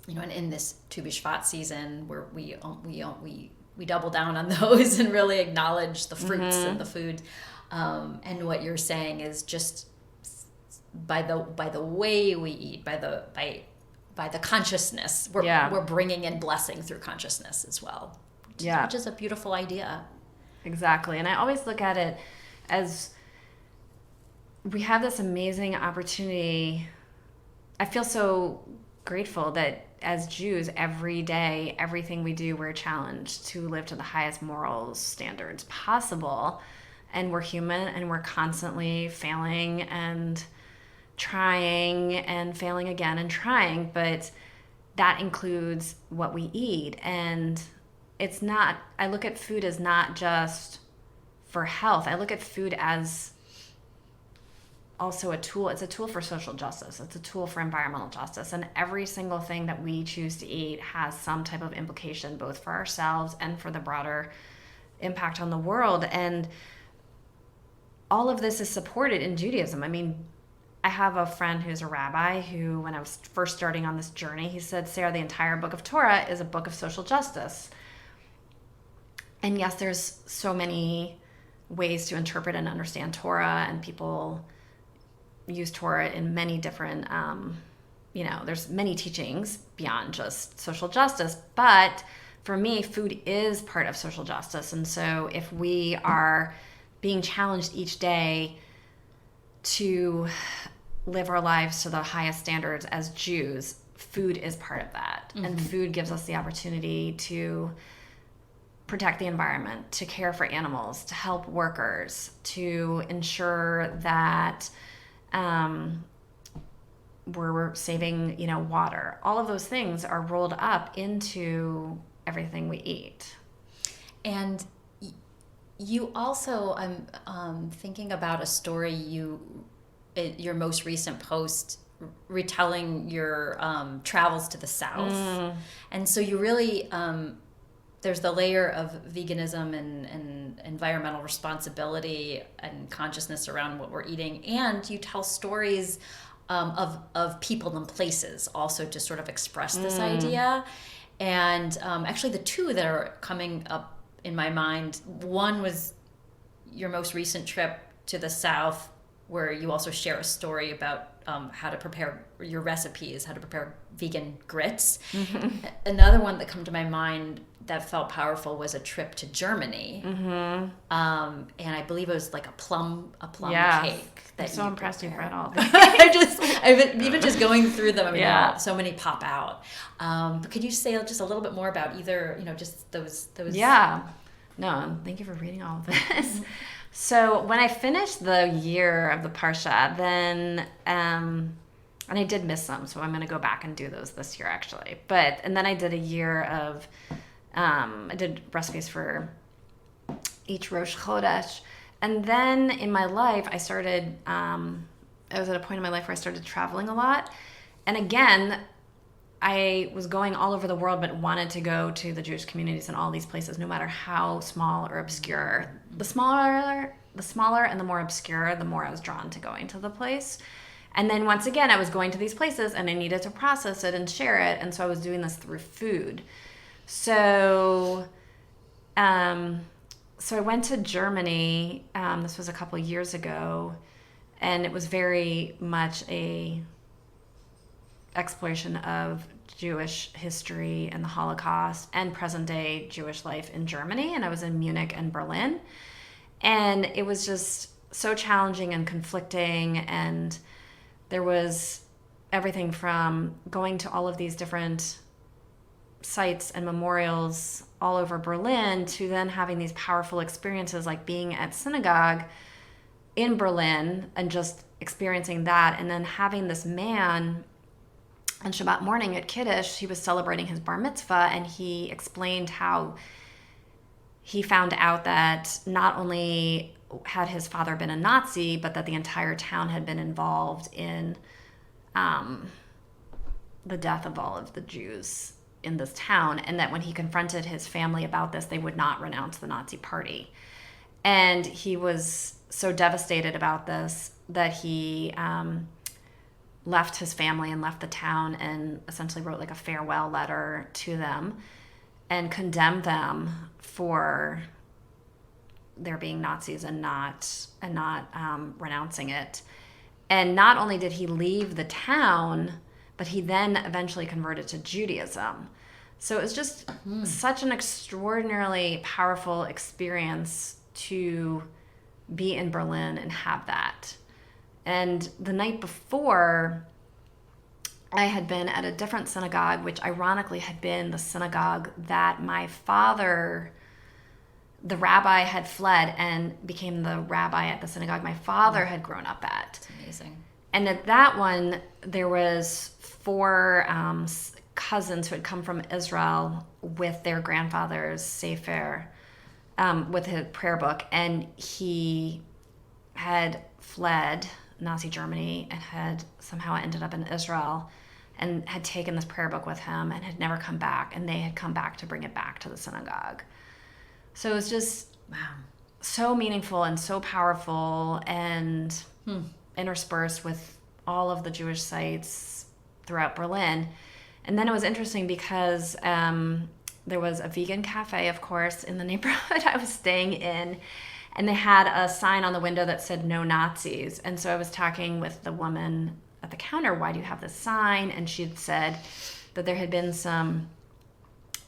in this Tu B'Shvat season, where we double down on those and really acknowledge the fruits and the food. And what you're saying is just by the way we eat, by the consciousness, we're bringing in blessing through consciousness as well. Which is a beautiful idea. Exactly. And I always look at it as we have this amazing opportunity. I feel so grateful that as Jews, every day, everything we do, we're challenged to live to the highest moral standards possible. And we're human, and we're constantly failing and trying and failing again and trying. But that includes what we eat. And I look at food as not just for health. I look at food as also a tool. It's a tool for social justice. It's a tool for environmental justice. And every single thing that we choose to eat has some type of implication, both for ourselves and for the broader impact on the world. And all of this is supported in Judaism. I mean, I have a friend who's a rabbi who, when I was first starting on this journey, he said, Sarah, the entire book of Torah is a book of social justice. And yes, there's so many ways to interpret and understand Torah, and people use Torah in many different, there's many teachings beyond just social justice. But for me, food is part of social justice. And so if we are being challenged each day to live our lives to the highest standards as Jews, food is part of that. Mm-hmm. And food gives us the opportunity to protect the environment, to care for animals, to help workers, to ensure that we're saving, water. All of those things are rolled up into everything we eat. And you also, I'm thinking about a story your most recent post retelling your travels to the South. And so you really, there's the layer of veganism and environmental responsibility and consciousness around what we're eating. And you tell stories of people and places also to sort of express this idea. And actually the two that are coming up in my mind, one was your most recent trip to the South, where you also share a story about how to prepare your recipes, how to prepare vegan grits. Mm-hmm. Another one that come to my mind that felt powerful was a trip to Germany. Mm-hmm. And I believe it was like a plum cake. I'm so impressed you've read all of I've even just going through them, so many pop out. But could you say just a little bit more about either, just those? Yeah. No, thank you for reading all of this. Mm-hmm. So when I finished the year of the Parsha, then, and I did miss some, so I'm going to go back and do those this year actually. And then I did a year of, I did recipes for each Rosh Chodesh. And then in my life, I started, I was at a point in my life where I started traveling a lot. And again, I was going all over the world, but wanted to go to the Jewish communities in all these places, no matter how small or obscure. The smaller and the more obscure, the more I was drawn to going to the place. And then once again, I was going to these places and I needed to process it and share it. And so I was doing this through food. So, so I went to Germany. This was a couple of years ago, and it was very much a exploration of Jewish history and the Holocaust and present day Jewish life in Germany. And I was in Munich and Berlin. And it was just so challenging and conflicting. And there was everything from going to all of these different sites and memorials all over Berlin to then having these powerful experiences like being at synagogue in Berlin and just experiencing that. And then having this man on Shabbat morning at Kiddush, he was celebrating his bar mitzvah, and he explained how he found out that not only had his father been a Nazi, but that the entire town had been involved in the death of all of the Jews in this town, and that when he confronted his family about this, they would not renounce the Nazi party. And he was so devastated about this that he left his family and left the town and essentially wrote like a farewell letter to them and condemned them for their being Nazis and not renouncing it. And not only did he leave the town, but he then eventually converted to Judaism. So it was just such an extraordinarily powerful experience to be in Berlin and have that. And the night before, I had been at a different synagogue, which ironically had been the synagogue that my father, the rabbi, had fled and became the rabbi at the synagogue my father had grown up at. That's amazing. And at that one, there was 4 cousins who had come from Israel with their grandfather's sefer with his prayer book, and he had fled Nazi Germany and had somehow ended up in Israel and had taken this prayer book with him and had never come back, and they had come back to bring it back to the synagogue. So it was just so meaningful and so powerful, and interspersed with all of the Jewish sites throughout Berlin. And then it was interesting because there was a vegan cafe, of course, in the neighborhood I was staying in, and they had a sign on the window that said "No Nazis." And so I was talking with the woman at the counter, "Why do you have this sign?" And she had said that there had been some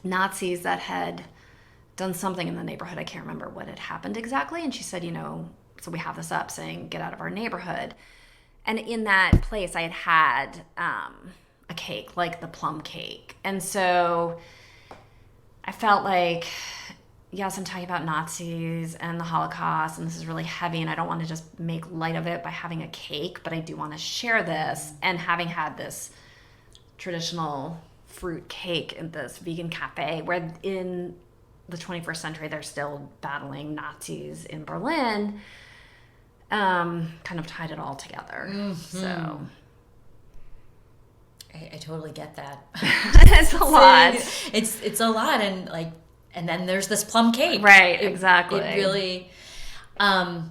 Nazis that had done something in the neighborhood. I can't remember what had happened exactly. And she said, so we have this up saying, "Get out of our neighborhood." And in that place, I had a cake, like the plum cake. And so I felt like, yes, I'm talking about Nazis and the Holocaust, and this is really heavy, and I don't want to just make light of it by having a cake, but I do want to share this. And having had this traditional fruit cake in this vegan cafe, where in the 21st century they're still battling Nazis in Berlin, kind of tied it all together. So I totally get that. It's a lot. It's a lot, and then there's this plum cake. Right, exactly. It really, and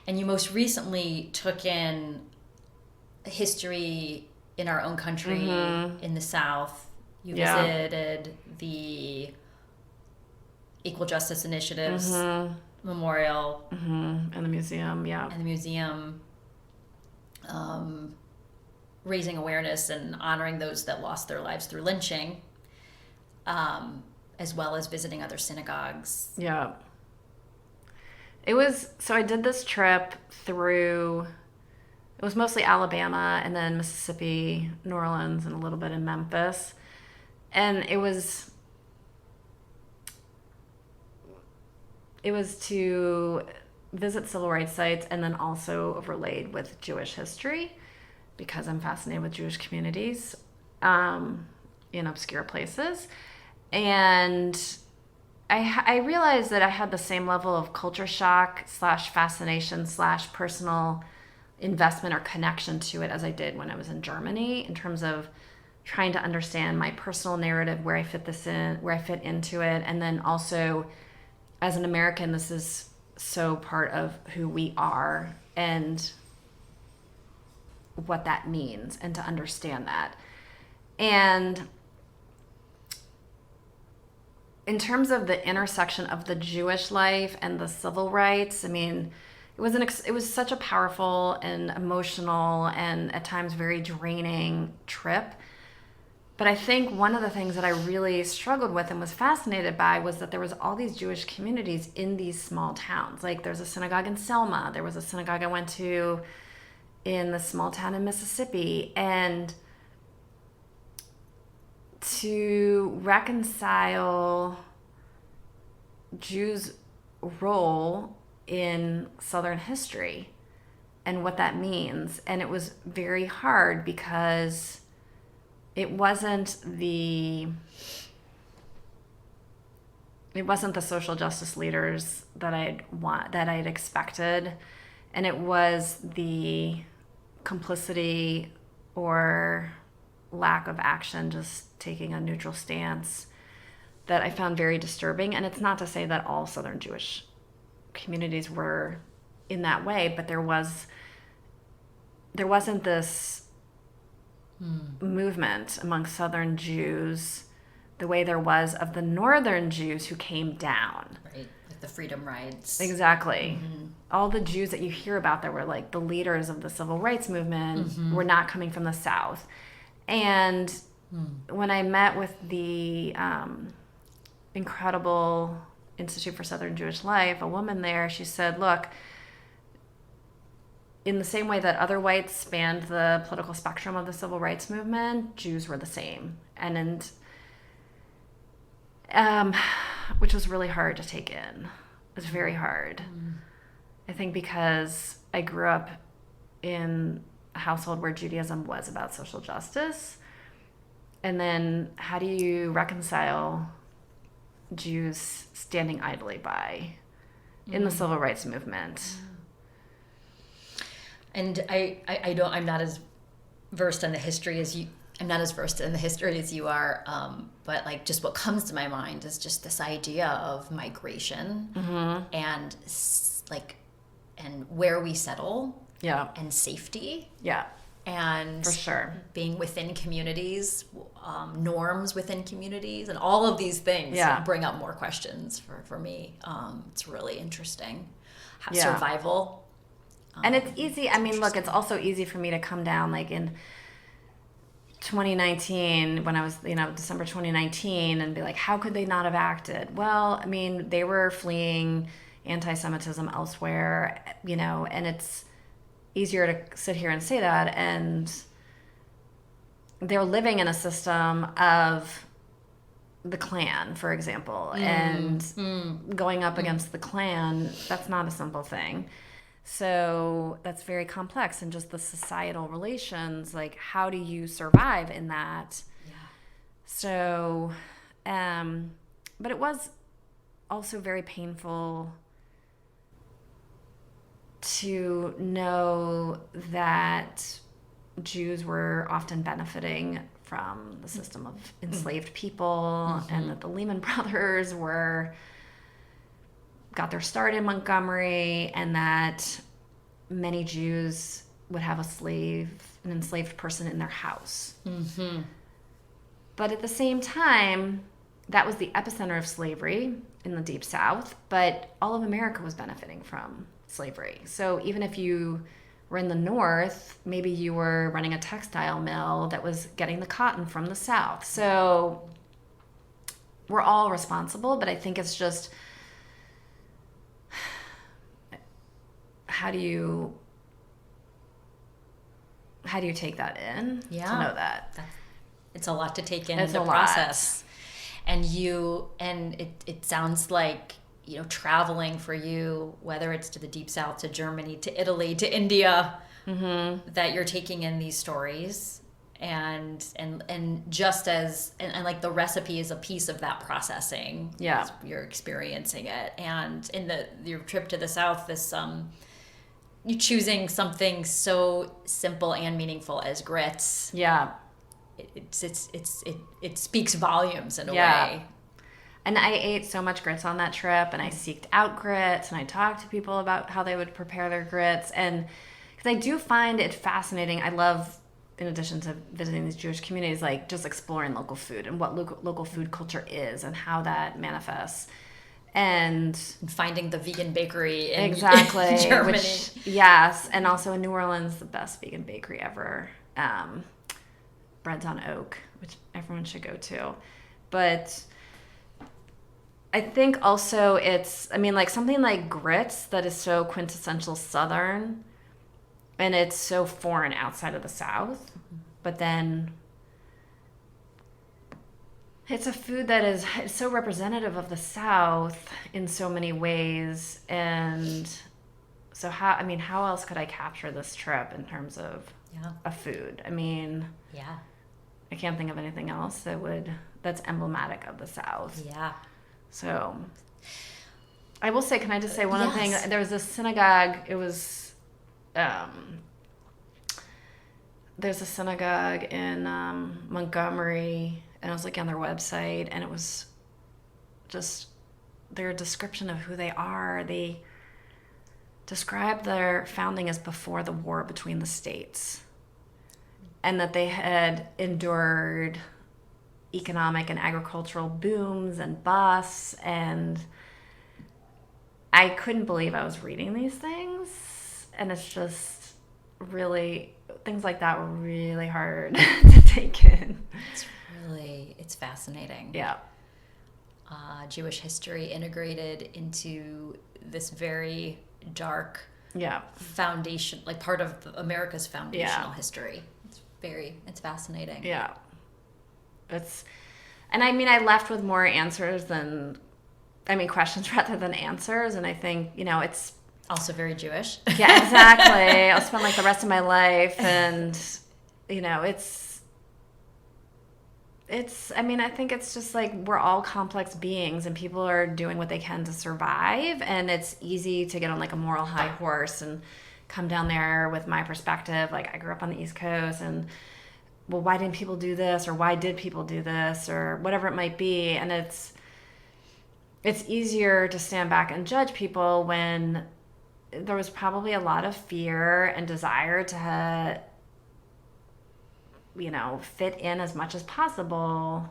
you most recently took in history in our own country, in the South. You visited the Equal Justice Initiative's memorial. And the museum, And the museum, raising awareness and honoring those that lost their lives through lynching, as well as visiting other synagogues. Yeah. So I did this trip through, it was mostly Alabama and then Mississippi, New Orleans, and a little bit in Memphis. And it was to visit civil rights sites and then also overlaid with Jewish history, because I'm fascinated with Jewish communities in obscure places. And I realized that I had the same level of culture shock / fascination / personal investment or connection to it as I did when I was in Germany, in terms of trying to understand my personal narrative, where I fit into it. And then also, as an American, this is so part of who we are and what that means, and to understand that. And in terms of the intersection of the Jewish life and the civil rights, I mean, it was such a powerful and emotional and at times very draining trip. But I think one of the things that I really struggled with and was fascinated by was that there was all these Jewish communities in these small towns. Like, there's a synagogue in Selma. There was a synagogue I went to in the small town in Mississippi. And to reconcile Jews' role in Southern history and what that means. And it was very hard because it wasn't the social justice leaders that I'd expected, and it was the complicity or lack of action, just taking a neutral stance, that I found very disturbing. And it's not to say that all Southern Jewish communities were in that way, but there wasn't this movement among Southern Jews the way there was of the Northern Jews who came down. Right, like the freedom rides. Exactly. All the Jews that you hear about that were like the leaders of the civil rights movement were not coming from the South. And when I met with the incredible Institute for Southern Jewish Life, a woman there, she said, look, in the same way that other whites spanned the political spectrum of the civil rights movement, Jews were the same. And which was really hard to take in. It was very hard. I think because I grew up in a household where Judaism was about social justice. And then how do you reconcile Jews standing idly by in the civil rights movement. And I'm not as versed in the history as you. I'm not as versed in the history as you are, but like just what comes to my mind is just this idea of migration and and where we settle, and safety, and for sure being within communities, norms within communities, and all of these things bring up more questions for me. It's really interesting. Survival. And it's easy. I mean, look, it's also easy for me to come down like in 2019 when I was, December 2019 and be like, how could they not have acted? Well, I mean, they were fleeing anti-Semitism elsewhere, and it's easier to sit here and say that. And they're living in a system of the Klan, for example, and going up against the Klan, that's not a simple thing. So that's very complex, and just the societal relations, like how do you survive in that? Yeah. So, but it was also very painful to know that Jews were often benefiting from the system of enslaved people, and that the Lehman Brothers got their start in Montgomery, and that many Jews would have an enslaved person in their house. But at the same time, that was the epicenter of slavery in the Deep South, but all of America was benefiting from slavery. So even if you were in the North, maybe you were running a textile mill that was getting the cotton from the South. So we're all responsible, but I think it's just, how do you take that in to know that? It's a lot to take in the process. And it sounds like, traveling for you, whether it's to the Deep South, to Germany, to Italy, to India, that you're taking in these stories, and just as and like the recipe is a piece of that processing. As you're experiencing it. And in your trip to the South, this you choosing something so simple and meaningful as grits. It speaks volumes in a way. And I ate so much grits on that trip, and I seeked out grits, and I talked to people about how they would prepare their grits, and because I do find it fascinating. I love, in addition to visiting these Jewish communities, like just exploring local food and what local food culture is and how that manifests. And finding the vegan bakery in exactly Germany. Yes, and also in New Orleans, the best vegan bakery ever, Breads on Oak, which everyone should go to. But I think also like something like grits that is so quintessential Southern, and it's so foreign outside of the South, but then it's a food that is so representative of the South in so many ways. And so how else could I capture this trip in terms of a food? I mean, I can't think of anything else that's emblematic of the South. So I will say, can I just say one other thing? There was this synagogue. It was, there's a synagogue in Montgomery, and I was looking on their website, and it was just their description of who they are. They described their founding as before the war between the states, and that they had endured economic and agricultural booms and busts, and I couldn't believe I was reading these things. And it's just really, things like that were really hard to take in. It's fascinating. Jewish history integrated into this very dark foundation, like part of America's foundational history. It's fascinating. And I mean, I left with more questions rather than answers. And I think, it's also very Jewish. Yeah, exactly. I'll spend like the rest of my life, and, I think it's just like we're all complex beings and people are doing what they can to survive. And it's easy to get on like a moral high horse and come down there with my perspective. Like I grew up on the East Coast and, well, why didn't people do this? Or why did people do this? Or whatever it might be. And it's easier to stand back and judge people when there was probably a lot of fear and desire to fit in as much as possible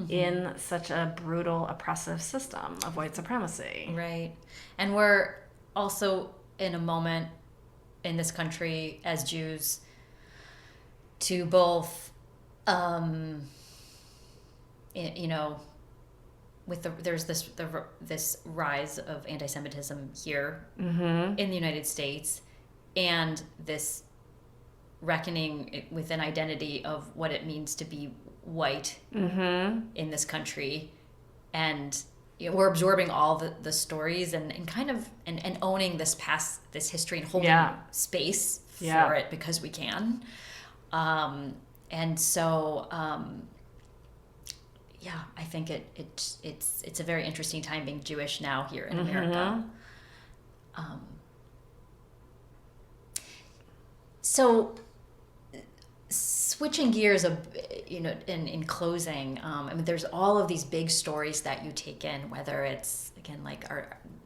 in such a brutal, oppressive system of white supremacy. Right. And we're also in a moment in this country as Jews to both, there's this rise of anti-Semitism here in the United States, and this reckoning with an identity of what it means to be white in this country, and we're absorbing all the stories and kind of and owning this history and holding space for it because we can, and so I think it's a very interesting time being Jewish now here in America. So switching gears, in closing, there's all of these big stories that you take in, whether it's, again, like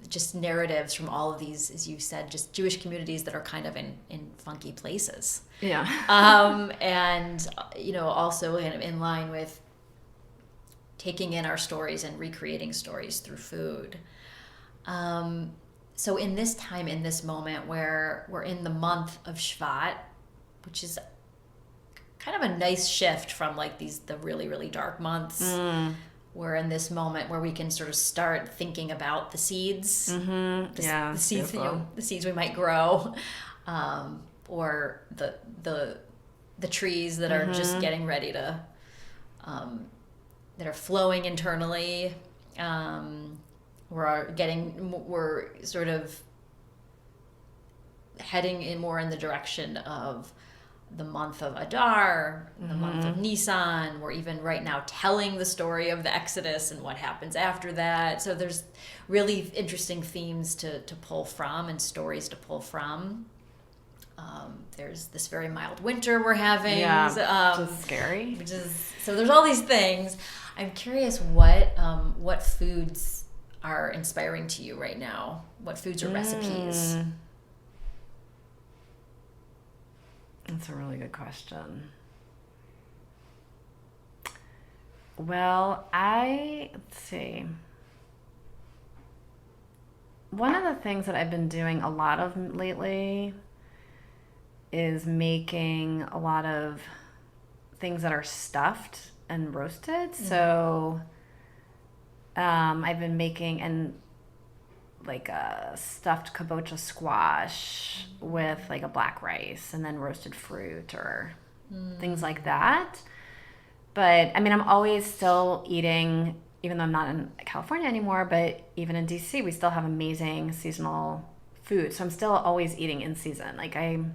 just narratives from all of these, as you said, just Jewish communities that are kind of in funky places. Yeah. And, also in line with taking in our stories and recreating stories through food. So in this time, in this moment where we're in the month of Shevat, which is kind of a nice shift from like the really, really dark months. We're in this moment where we can sort of start thinking about the seeds, the seeds, the seeds we might grow, or the trees that are just getting ready to, that are flowing internally. We're sort of heading more in the direction of the month of Adar, the month of Nisan. We're even right now telling the story of the Exodus and what happens after that. So there's really interesting themes to pull from and stories to pull from. There's this very mild winter we're having. Which is scary. So there's all these things. I'm curious what foods are inspiring to you right now? What foods or recipes? That's a really good question. Well, let's see. One of the things that I've been doing a lot of lately is making a lot of things that are stuffed and roasted. So I've been making like a stuffed kabocha squash with like a black rice and then roasted fruit or things like that. But I'm always still eating, even though I'm not in California anymore, but even in DC, we still have amazing seasonal food. So I'm still always eating in season. Like I'm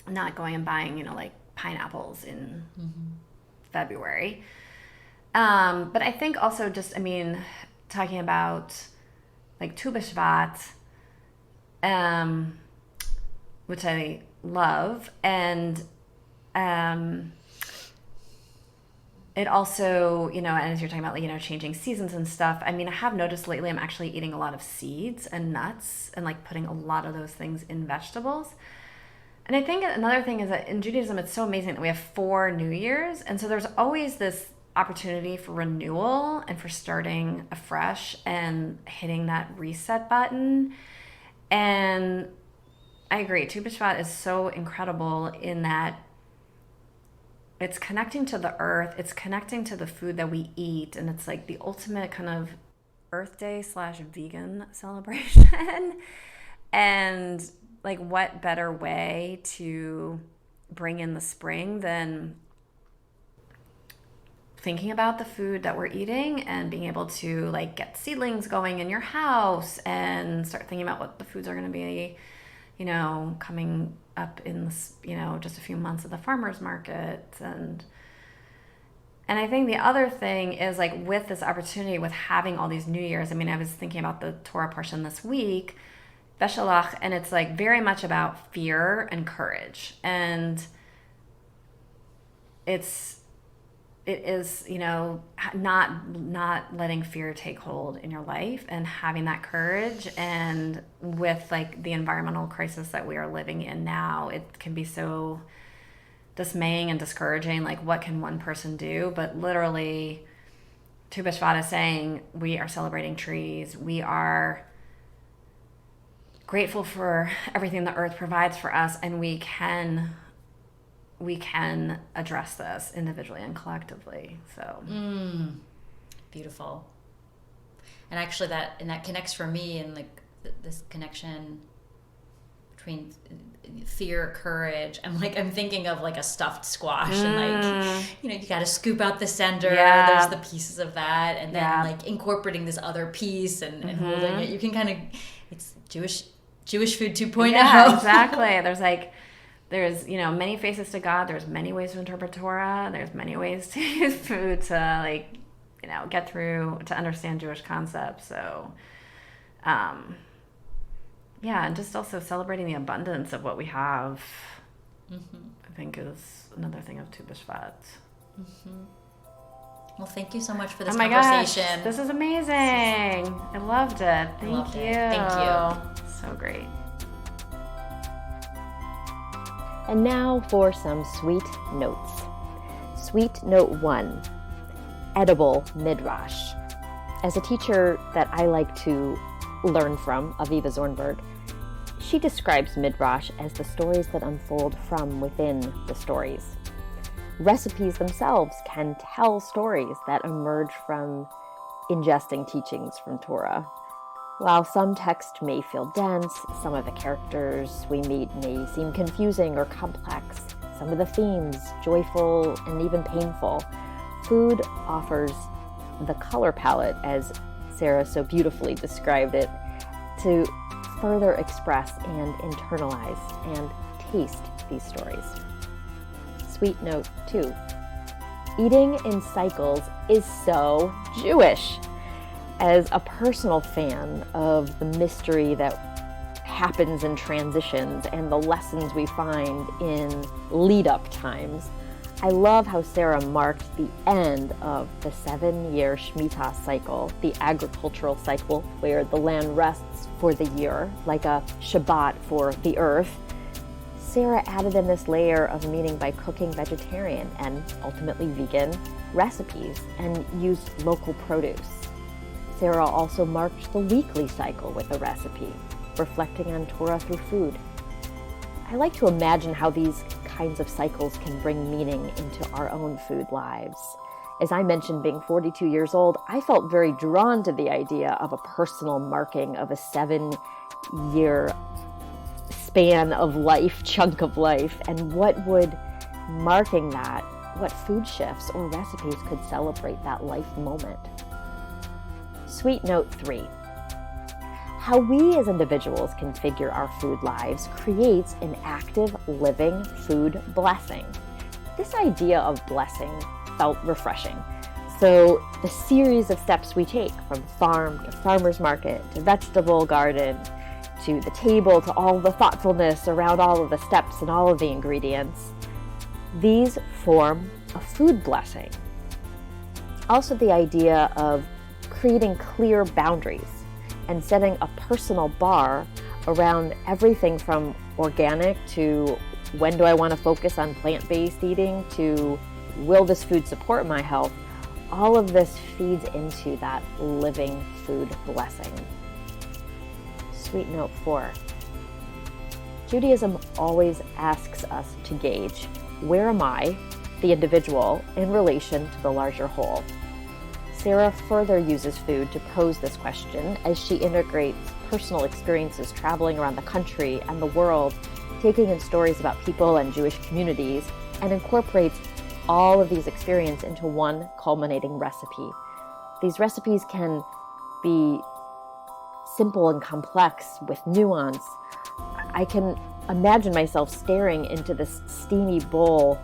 not going and buying, like pineapples in February. But I think also just, talking about like Tu B'Shvat, which I love, and it also, and as you're talking about, like, changing seasons and stuff, I have noticed lately I'm actually eating a lot of seeds and nuts and like putting a lot of those things in vegetables. And I think another thing is that in Judaism, it's so amazing that we have 4 New Years. And so there's always this opportunity for renewal and for starting afresh and hitting that reset button. And I agree. Tu B'Shvat is so incredible in that it's connecting to the earth. It's connecting to the food that we eat. And it's like the ultimate kind of Earth Day / vegan celebration. And like, what better way to bring in the spring than thinking about the food that we're eating and being able to like get seedlings going in your house and start thinking about what the foods are going to be, coming up in this, just a few months at the farmer's market. And And I think the other thing is like with this opportunity, with having all these New Year's, I mean, I was thinking about the Torah portion this week, Beshalach, and it's like very much about fear and courage. And it is, you know, not letting fear take hold in your life and having that courage. And with like the environmental crisis that we are living in now, it can be so dismaying and discouraging. Like, what can one person do? But literally, Tu B'Shvat is saying we are celebrating trees. We are grateful for everything the earth provides for us, and we can address this individually and collectively. So Beautiful. And actually that connects for me, and like this connection between fear, courage. I'm thinking of like a stuffed squash, and like, you know, you got to scoop out the center. There's the pieces of that, and then like incorporating this other piece and holding it. You can kind of, it's Jewish food 2.0. Yeah, exactly. There's, you know, many faces to God. There's many ways to interpret Torah. There's many ways to use food to, like, you know, get through, to understand Jewish concepts. So, yeah, and just also celebrating the abundance of what we have, I think is another thing of Tu B'Shvat. Well, thank you so much for this conversation. Gosh, this is amazing. I loved it. Thank you. Thank you. So great. And now for some sweet notes. Sweet note 1, edible midrash. As a teacher that I like to learn from, Aviva Zornberg, she describes midrash as the stories that unfold from within the stories. Recipes themselves can tell stories that emerge from ingesting teachings from Torah. While some text may feel dense, some of the characters we meet may seem confusing or complex, some of the themes joyful and even painful, food offers the color palette, as Sarah so beautifully described it, to further express and internalize and taste these stories. Sweet note 2. Eating in cycles is so Jewish. As a personal fan of the mystery that happens in transitions and the lessons we find in lead-up times, I love how Sarah marked the end of the 7-year Shemitah cycle, the agricultural cycle where the land rests for the year, like a Shabbat for the earth. Sarah added in this layer of meaning by cooking vegetarian and ultimately vegan recipes and used local produce. Sarah also marked the weekly cycle with a recipe, reflecting on Torah through food. I like to imagine how these kinds of cycles can bring meaning into our own food lives. As I mentioned, being 42 years old, I felt very drawn to the idea of a personal marking of a 7-year span of life, chunk of life, and what would marking that, what food shifts or recipes could celebrate that life moment. Sweet note 3. How we as individuals configure our food lives creates an active, living food blessing. This idea of blessing felt refreshing. So the series of steps we take from farm to farmer's market to vegetable garden to the table to all the thoughtfulness around all of the steps and all of the ingredients, these form a food blessing. Also the idea of creating clear boundaries and setting a personal bar around everything from organic to when do I want to focus on plant-based eating to will this food support my health, all of this feeds into that living food blessing. Sweet note 4. Judaism always asks us to gauge, where am I, the individual, in relation to the larger whole? Sarah further uses food to pose this question as she integrates personal experiences traveling around the country and the world, taking in stories about people and Jewish communities, and incorporates all of these experiences into one culminating recipe. These recipes can be simple and complex with nuance. I can imagine myself staring into this steamy bowl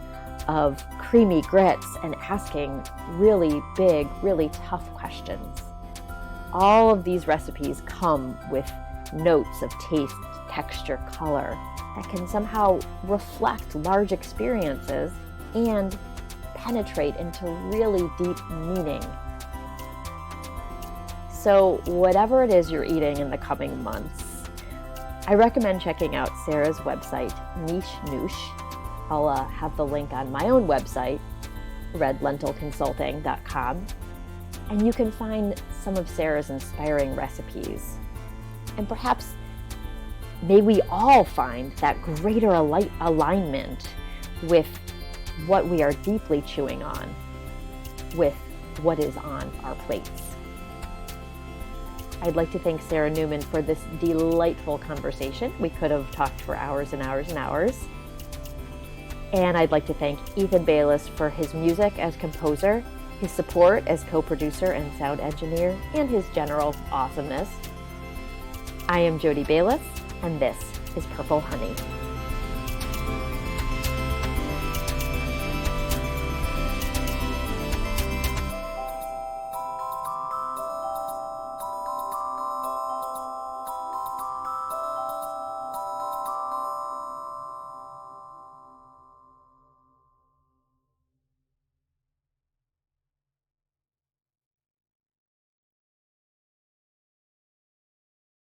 of creamy grits and asking really big, really tough questions. All of these recipes come with notes of taste, texture, color that can somehow reflect large experiences and penetrate into really deep meaning. So whatever it is you're eating in the coming months, I recommend checking out Sarah's website, Neesh Noosh. I'll have the link on my own website, redlentilconsulting.com, and you can find some of Sarah's inspiring recipes. And perhaps may we all find that greater alignment with what we are deeply chewing on, with what is on our plates. I'd like to thank Sarah Newman for this delightful conversation. We could have talked for hours and hours and hours. And I'd like to thank Ethan Bayless for his music as composer, his support as co-producer and sound engineer, and his general awesomeness. I am Jody Bayless, and this is Purple Honey.